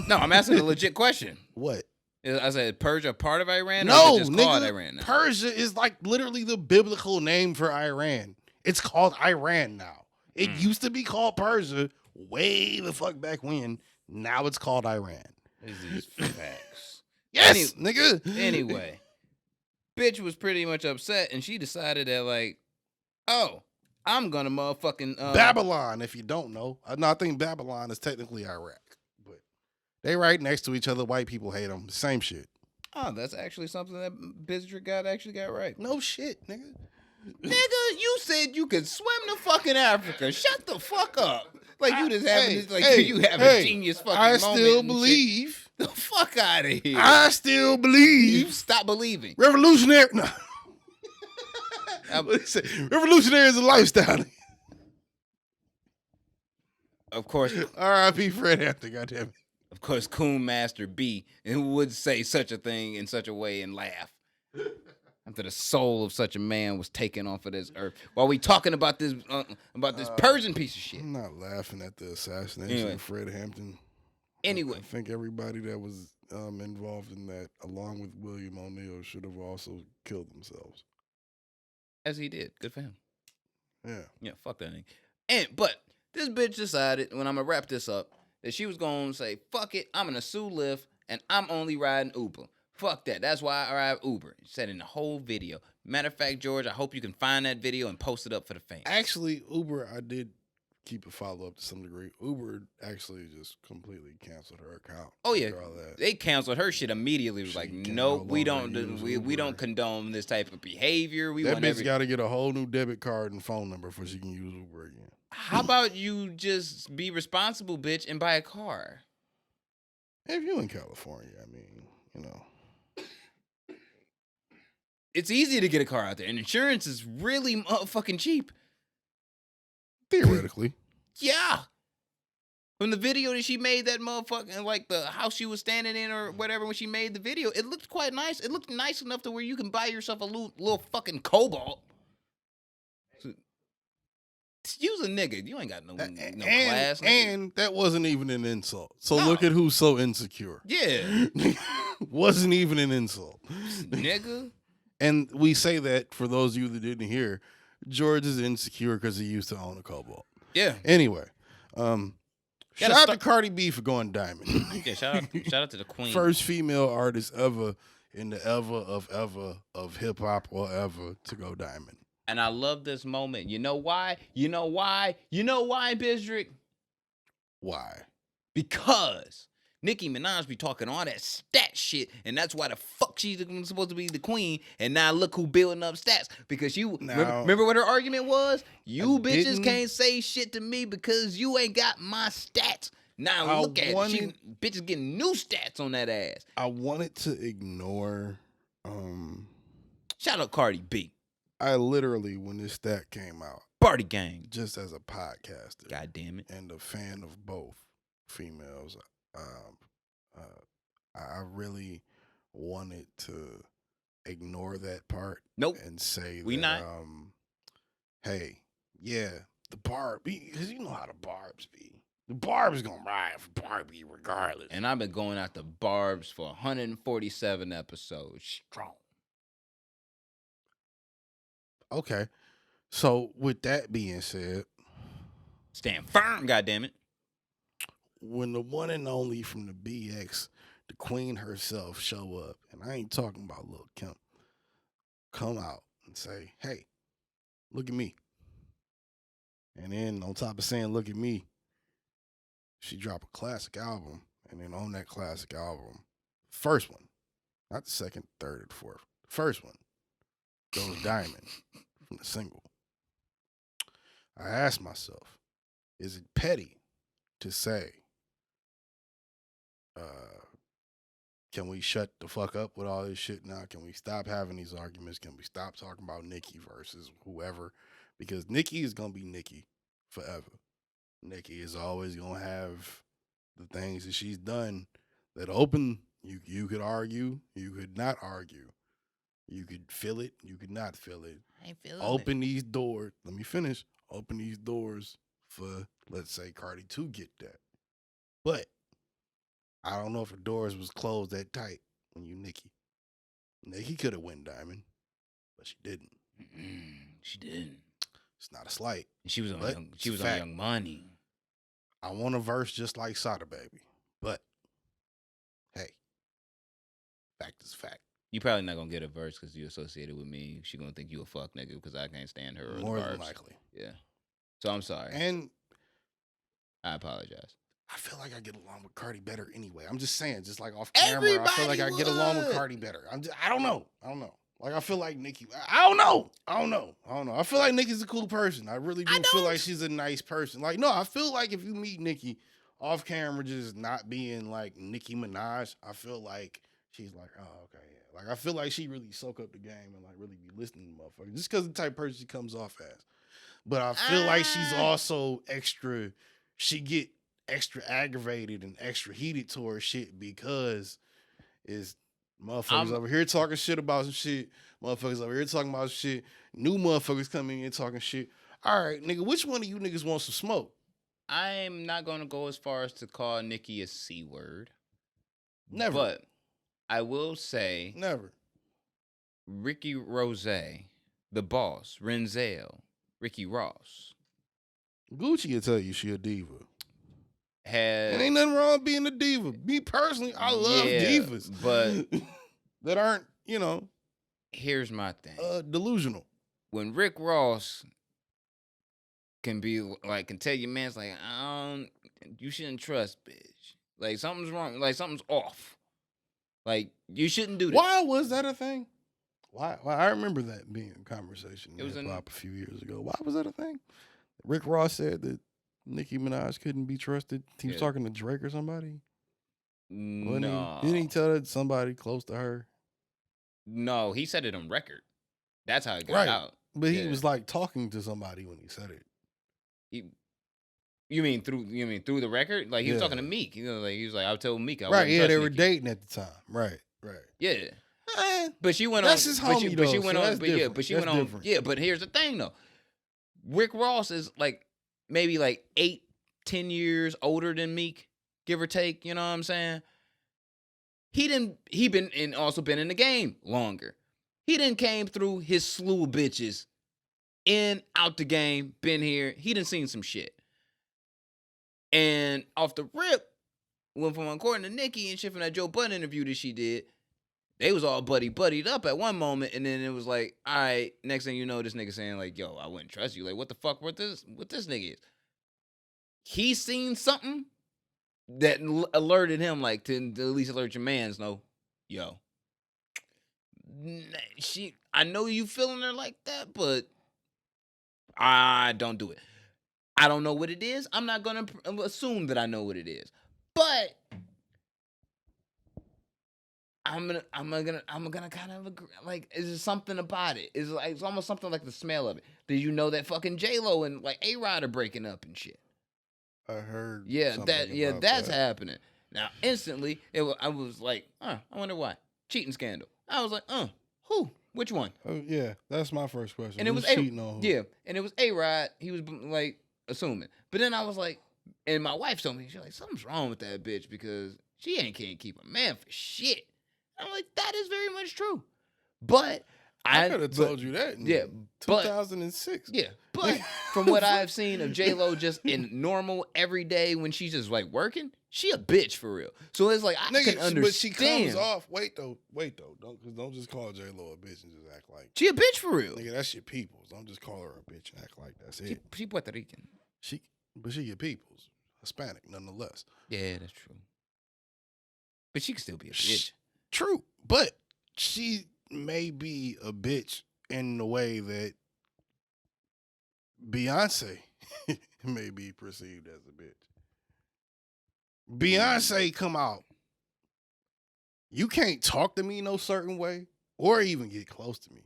No, I'm asking a legit question. What? I said, Persia a part of Iran? No, or is it just nigga, called Iran now? Persia is literally the biblical name for Iran. It's called Iran now. It used to be called Persia way the fuck back when. Now it's called Iran. These facts. Yes, nigga. Anyway, bitch was pretty much upset, and she decided that I'm gonna motherfucking Babylon. If you don't know, I think Babylon is technically Iraq, but they right next to each other. White people hate them. Same shit. Oh, that's actually something that Bizdrick actually got right. No shit, nigga. Nigga, you said you could swim to fucking Africa. Shut the fuck up. Like you just having this, like you have a genius fucking moment. I still believe. The fuck out of here. I still believe. You stop believing. Revolutionary. No. Revolutionary is a lifestyle. Of course. R.I.P. Fred Hampton, goddamn it. Of course, Coon Master B would say such a thing in such a way and laugh. After the soul of such a man was taken off of this earth. While we talking about this Persian piece of shit. I'm not laughing at the assassination of Fred Hampton. Anyway. I think everybody that was involved in that, along with William O'Neill, should have also killed themselves. As he did. Good for him. Yeah. Yeah, fuck that thing. But this bitch decided, when I'm going to wrap this up, that she was going to say, fuck it, I'm going to sue Lyft, and I'm only riding Uber. Fuck that. That's why I ride Uber. She said in the whole video. Matter of fact, George, I hope you can find that video and post it up for the fans. Actually, Uber, I did keep a follow-up to some degree. Uber actually just completely canceled her account. Oh, yeah. They canceled her shit immediately. It was like, nope, we don't condone this type of behavior. That bitch got to get a whole new debit card and phone number before she can use Uber again. How about you just be responsible, bitch, and buy a car? If you in California, I mean, you know. It's easy to get a car out there, and insurance is really motherfucking cheap. Theoretically. Yeah. From the video that she made, that motherfucking, like the house she was standing in or whatever when she made the video, it looked quite nice. It looked nice enough to where you can buy yourself a little fucking Cobalt. Use a nigga. You ain't got no class. Nigga. And that wasn't even an insult. So look at who's so insecure. Yeah. Wasn't even an insult. Nigga. And we say that for those of you that didn't hear, George is insecure because he used to own a Cobalt. Yeah. Anyway, shout out to Cardi B for going diamond. Yeah, shout out to the queen. First female artist ever in the ever of hip hop or ever to go diamond. And I love this moment. You know why? You know why, Bizdrick? Why? Because Nicki Minaj be talking all that stat shit, and that's why the fuck she's supposed to be the queen. And now look who building up stats. Because remember what her argument was? You bitches can't say shit to me because you ain't got my stats. Now look at it. She bitches getting new stats on that ass. I wanted to ignore. Shout out Cardi B. I literally, when this stat came out, Party gang, just as a podcaster, god damn it, and a fan of both females, I really wanted to ignore that part. Nope, and say we that, not. Hey, yeah, the Barb, because you know how the Barbs be. The Barb's gonna ride for Barbie regardless. And I've been going out the Barbs for 147 episodes strong. Okay, so with that being said, stand firm, goddammit. When the one and only from the BX, the queen herself, show up, and I ain't talking about Lil' Kim, come out and say, hey, look at me. And then on top of saying, look at me, she drop a classic album, and then on that classic album, first one, not the second, third, or fourth, first one, goes diamond from the single. I asked myself, is it petty to say, can we shut the fuck up with all this shit now? Can we stop having these arguments? Can we stop talking about Nicki versus whoever? Because Nicki is going to be Nicki forever. Nicki is always going to have the things that she's done that open, you could argue, you could not argue. You could feel it, you could not feel it. I ain't feeling Open these doors. Let me finish. Open these doors for, let's say, Cardi to get that. But I don't know if the doors was closed that tight when you Nicki. Nicki could have went diamond, but she didn't. She didn't. It's not a slight. She was on Young Money. I want a verse just like Sada Baby, but hey, fact is fact. You probably not gonna get a verse because you associated with me. She gonna think you a fuck nigga because I can't stand her. More than likely. Yeah. So I'm sorry. And I apologize. I feel like I get along with Cardi better anyway. I'm just saying, just like off camera, I feel like I get along with Cardi better. I don't know. Like I feel like Nicki. I don't know. I feel like Nicki's a cool person. I really do feel like she's a nice person. Like, no, I feel like if you meet Nicki off camera, just not being like Nicki Minaj, I feel like she's like, oh, okay, yeah. Like I feel like she really soak up the game and like really be listening to motherfuckers. Just because the type of person she comes off as. But I feel like she's also extra. She get extra aggravated and extra heated towards shit because it's motherfuckers over here talking shit about some shit. Motherfuckers over here talking about shit. New motherfuckers coming in talking shit. All right, nigga, which one of you niggas wants some smoke? I'm not going to go as far as to call Nicki a C word. Never. But I will say. Never. Ricky Rose, the boss, Renzel, Ricky Ross. Gucci will tell you she a diva. Ain't nothing wrong with being a diva. Me personally, I love divas. But that aren't, you know. Here's my thing. Delusional. When Rick Ross can be like, can tell you, man, it's like, you shouldn't trust, bitch. Like, something's wrong. Like, something's off. Like, you shouldn't do that. Why was that a thing? Why? I remember that being a conversation in hip-hop a few years ago. Why was that a thing? Rick Ross said that Nicki Minaj couldn't be trusted. He was talking to Drake or somebody. No. Didn't he tell that somebody close to her? No, he said it on record. That's how it got out. But he was like talking to somebody when he said it. You mean through the record? Like he was talking to Meek. You know, like he was like, I'll tell Meek. Right, yeah, they were dating at the time. Right. Yeah. But she went that's on. His homie, but she though, went so on. that's But different. but she That's went on. different. Yeah, but here's the thing though. Rick Ross is like maybe like 8-10 years older than Meek, give or take. You know what I'm saying? He also been in the game longer. He done came through his slew of bitches, in, out the game, been here. He done seen some shit. And off the rip, went from according to Nicki and shit from that Joe Budden interview that she did, they was all buddied up at one moment, and then it was like, all right, next thing you know, this nigga saying like, yo, I wouldn't trust you. Like, what the fuck what this nigga is? He seen something that alerted him, like, to at least alert your mans, no, yo. I know you feeling her like that, but I don't do it. I don't know what it is. I'm not gonna assume that I know what it is, but I'm gonna kind of agree. Like, is there something about it? It's almost something like the smell of it. Did you know that fucking J-Lo and like A-Rod are breaking up and shit? I heard. Yeah, that's happening now. Instantly, I was like, I wonder why. Cheating scandal. I was like, who? Which one? Oh yeah, that's my first question. And it was cheating on who? Yeah, and it was A-Rod. He was like assuming, but then I was like, and my wife told me, she's like, something's wrong with that bitch because she can't keep a man for shit. I'm like, that is very much true, but I could have told you that. In 2006. Yeah, but from what I've seen of J-Lo just in normal everyday when she's just like working, she a bitch for real. So it's like I can understand. But she comes off. Wait though. Don't just call J-Lo a bitch and just act like she a bitch for real. Nigga, that's your peoples. Don't just call her a bitch and act like that's it. She Puerto Rican. But she your peoples, Hispanic nonetheless. Yeah, that's true. But she can still be a bitch. True, but she may be a bitch in the way that Beyonce may be perceived as a bitch. Beyonce come out. You can't talk to me no certain way or even get close to me.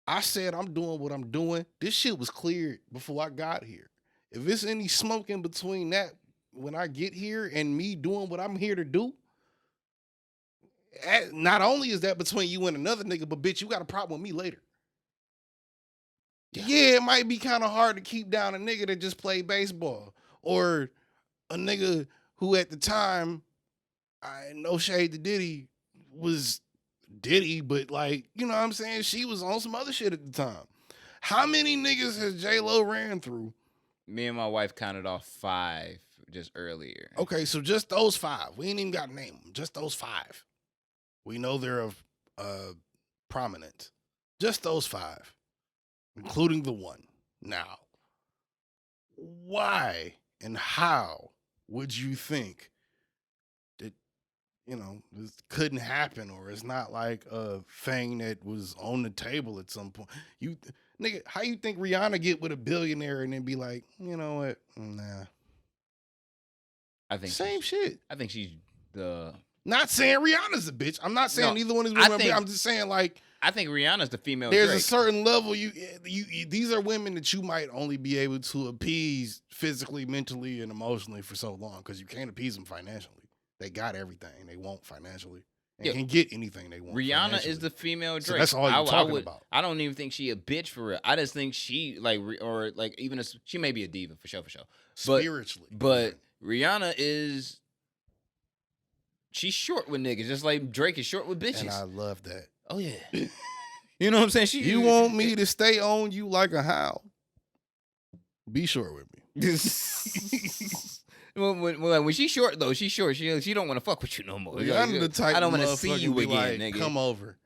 I said I'm doing what I'm doing. This shit was cleared before I got here. If it's any smoke in between that when I get here and me doing what I'm here to do, not only is that between you and another nigga, but bitch, you got a problem with me later. Yeah, it might be kind of hard to keep down a nigga that just played baseball or a nigga who at the time, no shade to Diddy, was Diddy, but like, you know what I'm saying? She was on some other shit at the time. How many niggas has J-Lo ran through? Me and my wife counted off 5 just earlier. Okay, so just those 5. We ain't even got to name them. Just those 5. We know they're of prominence. Just those 5, including the one. Now, why and how would you think that, this couldn't happen, or it's not like a thing that was on the table at some point? Nigga, how you think Rihanna get with a billionaire and then be like, you know what? Nah. I think Same shit. I think she's the. Not saying Rihanna's a bitch. I'm not saying either one of these women. I'm just saying, like, I think Rihanna's the female. There's Drake. a certain level you these are women that you might only be able to appease physically, mentally, and emotionally for so long, because you can't appease them financially. They got everything they want financially and can get anything they want. Rihanna is the female Drake. So that's all you're talking about. I don't even think she a bitch for real. I just think she she may be a diva for sure. Spiritually, but Rihanna is. She's short with niggas, just like Drake is short with bitches. And I love that. Oh yeah. You know what I'm saying? You want me to stay on you like a howl? Be short with me. when she's short though, she's short. She don't want to fuck with you no more. I'm the type. I don't want to see you again, like, nigga. Come over.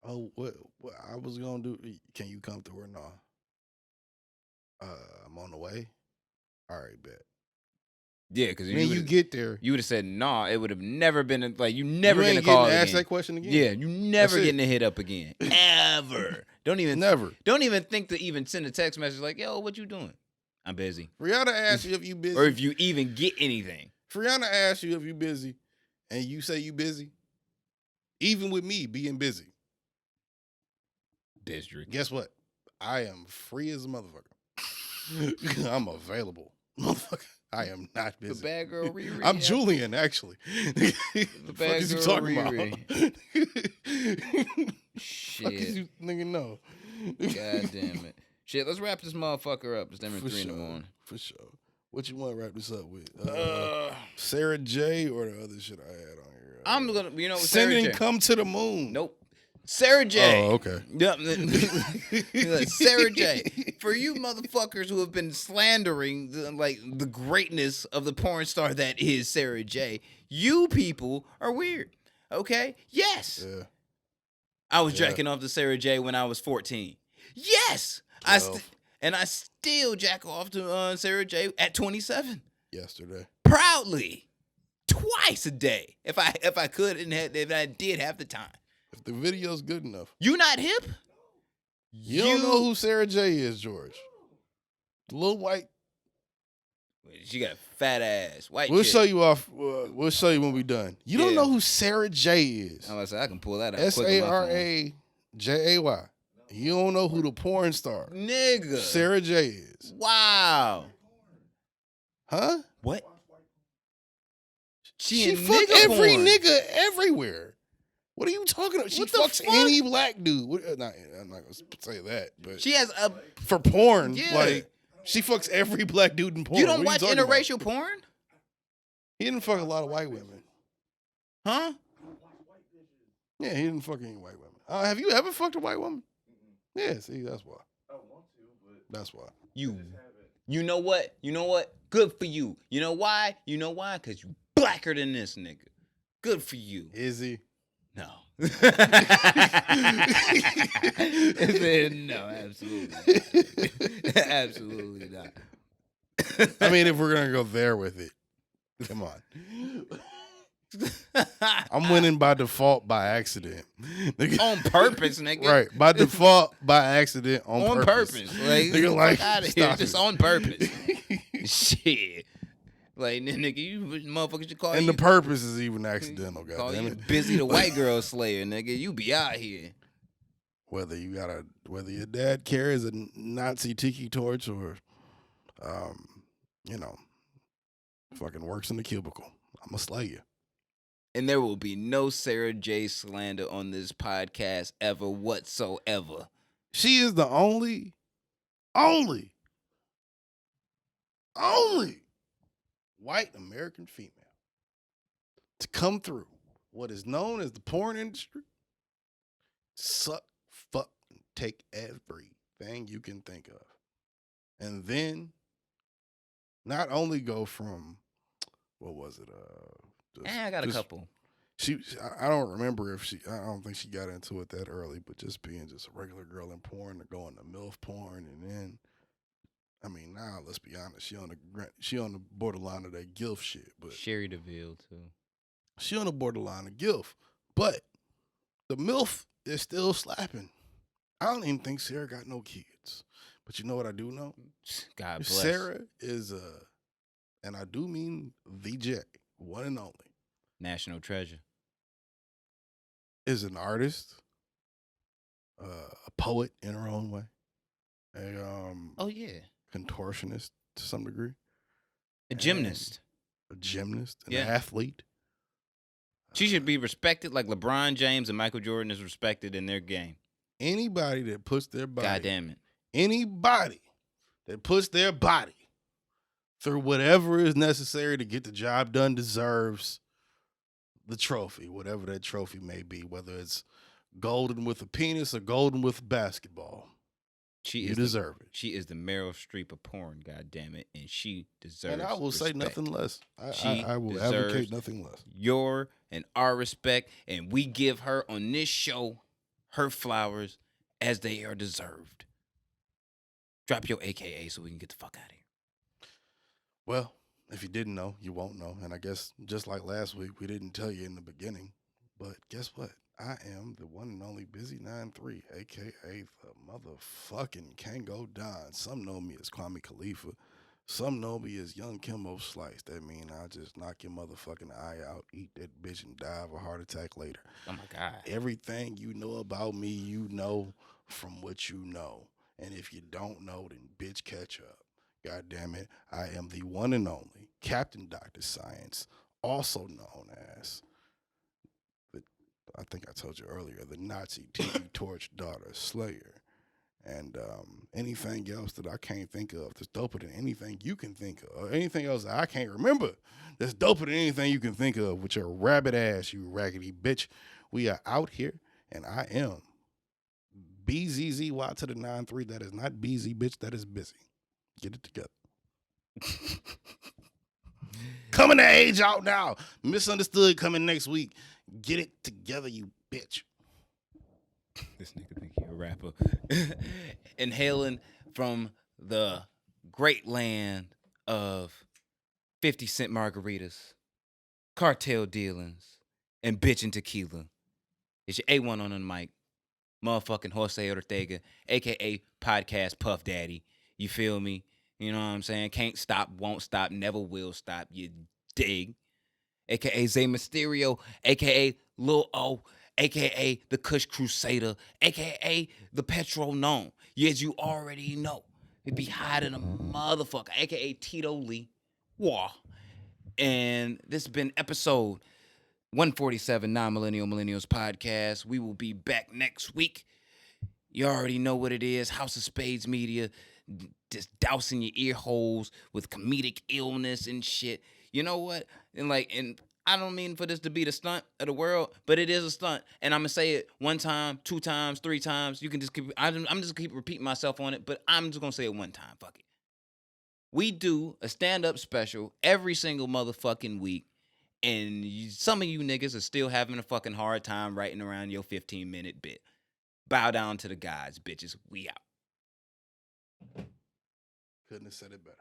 Oh, what I was gonna do? Can you come through or no? I'm on the way. All right, bet. Yeah, because when you get there, you would have said nah. It would have never been like you never getting a call ask again. That question again. Yeah, you never getting a hit up again ever. Don't even think to even send a text message like, yo, what you doing? I'm busy. Rihanna asks you if you busy, or if you even get anything. Rihanna asks you if you busy, and you say you busy, even with me being busy. District. Guess what? I am free as a motherfucker. I'm available, motherfucker. I am not busy. The bad girl Riri. I'm Julian, actually. The bad fuck girl you talking Riri. about? Shit. Fuck is you nigga know? God damn it. Shit, let's wrap this motherfucker up. It's them at 3 in the morning. For sure. What you want to wrap this up with? Sarah J or the other shit I had on here? I'm gonna, what Sending Come to the Moon. Nope. Sarah J. Oh, okay. Sarah J. For you motherfuckers who have been slandering the greatness of the porn star that is Sarah J, you people are weird. Okay? Yes. Yeah. I was jacking off to Sarah J when I was 14. Yes. I still jack off to Sarah J at 27. Yesterday. Proudly. Twice a day. If I could and if I did have the time. If the video's good enough. You not hip? You don't know who Sarah J is, George. The little white. She got a fat ass. White We'll chick. show you off. We'll show you when we're done. You don't know who Sarah J is. I'm gonna say I can pull that out. SARAJAY. You don't know who the porn star nigga Sarah J is. Wow. Huh? What? She fuck every nigga everywhere. What are you talking about? She fucks any black dude. I'm not gonna say that, but she has a for porn. Yeah. Like she fucks every black dude in porn. You don't watch interracial porn? He didn't fuck a lot of white women. Huh? Yeah, he didn't fuck any white women. Have you ever fucked a white woman? Yeah, see, that's why. I want to, but that's why. You know what? You know what? Good for you. You know why? You know why? Because you blacker than this nigga. Good for you. Is he? No. No, absolutely not. Absolutely not. I mean, if we're gonna go there with it, come on. I'm winning by default by accident. On purpose, nigga. Right. By default, by accident, on purpose. Like, nigga, like out of here. Just on purpose. Shit. Like, nigga, you motherfuckers should call you. And the purpose is even accidental, goddammit. Busy the white girl slayer, nigga. You be out here. Whether your dad carries a Nazi tiki torch or, fucking works in the cubicle, I'ma slay you. And there will be no Sarah J slander on this podcast ever whatsoever. She is the only white American female to come through what is known as the porn industry, suck, fuck, and take everything you can think of. And then not only go from, what was it? I got a couple. I don't remember I don't think she got into it that early, but just being just a regular girl in porn to going to MILF porn and then I mean, now let's be honest. She on the borderline of that gilf shit, but Sherry DeVille too. she on the borderline of gilf. But the MILF is still slapping. I don't even think Sarah got no kids. But you know what I do know? God bless. Sarah is and I do mean the J, one and only, National treasure. is an artist, a poet in her own way, Oh yeah. contortionist to some degree, A gymnast. a gymnast, an Yeah. athlete. She should be respected like LeBron James and Michael Jordan is respected in their game. Anybody that puts their body, God damn it. anybody that puts their body through whatever is necessary to get the job done deserves the trophy, whatever that trophy may be, whether it's golden with a penis or golden with basketball. You deserve it. She is the Meryl Streep of porn, god damn it, and she deserves And I will say respect. nothing less. She I will deserves advocate nothing less. Your and our respect, and we give her on this show her flowers as they are deserved. Drop your AKA so we can get the fuck out of here. Well, if you didn't know, you won't know. And I guess just like last week, we didn't tell you in the beginning. But guess what? I am the one and only Busy 93, a.k.a. the motherfucking Kango Don. Some know me as Kwame Khalifa. Some know me as Young Kimbo Slice. That mean I just knock your motherfucking eye out, eat that bitch, and die of a heart attack later. Oh, my God. Everything you know about me, you know from what you know. And if you don't know, then bitch, catch up. God damn it, I am the one and only Captain Dr. Science, also known as I think I told you earlier, the Nazi TV torch daughter slayer. And anything else that I can't think of that's doper than anything you can think of, or anything else that I can't remember that's doper than anything you can think of with your rabbit ass, you raggedy bitch. We are out here, and I am BZZY to the 9-3. That is not BZ, bitch. That is busy. Get it together. Coming to age out now. Misunderstood coming next week. Get it together, you bitch. This nigga think he a rapper. Inhaling from the great land of 50 cent margaritas, cartel dealings, and bitchin' tequila. It's your A1 on the mic, motherfucking Jose Ortega, a.k.a. Podcast Puff Daddy. You feel me? You know what I'm saying? Can't stop, won't stop, never will stop. You dig? A.k.a. Zay Mysterio, a.k.a. Lil O, a.k.a. the Kush Crusader, a.k.a. the Petro Known. Yes, you already know. It be hot in a motherfucker, a.k.a. Tito Lee. Wah. And this has been episode 147, Millennials Podcast. We will be back next week. You already know what it is. House of Spades Media, just dousing your ear holes with comedic illness and shit. You know what? And I don't mean for this to be the stunt of the world, but it is a stunt. And I'm gonna say it 1 time, 2 times, 3 times. You can just keep. I'm just gonna keep repeating myself on it, but I'm just gonna say it 1 time. Fuck it. We do a stand-up special every single motherfucking week, and some of you niggas are still having a fucking hard time writing around your 15-minute bit. Bow down to the gods, bitches. We out. Couldn't have said it better.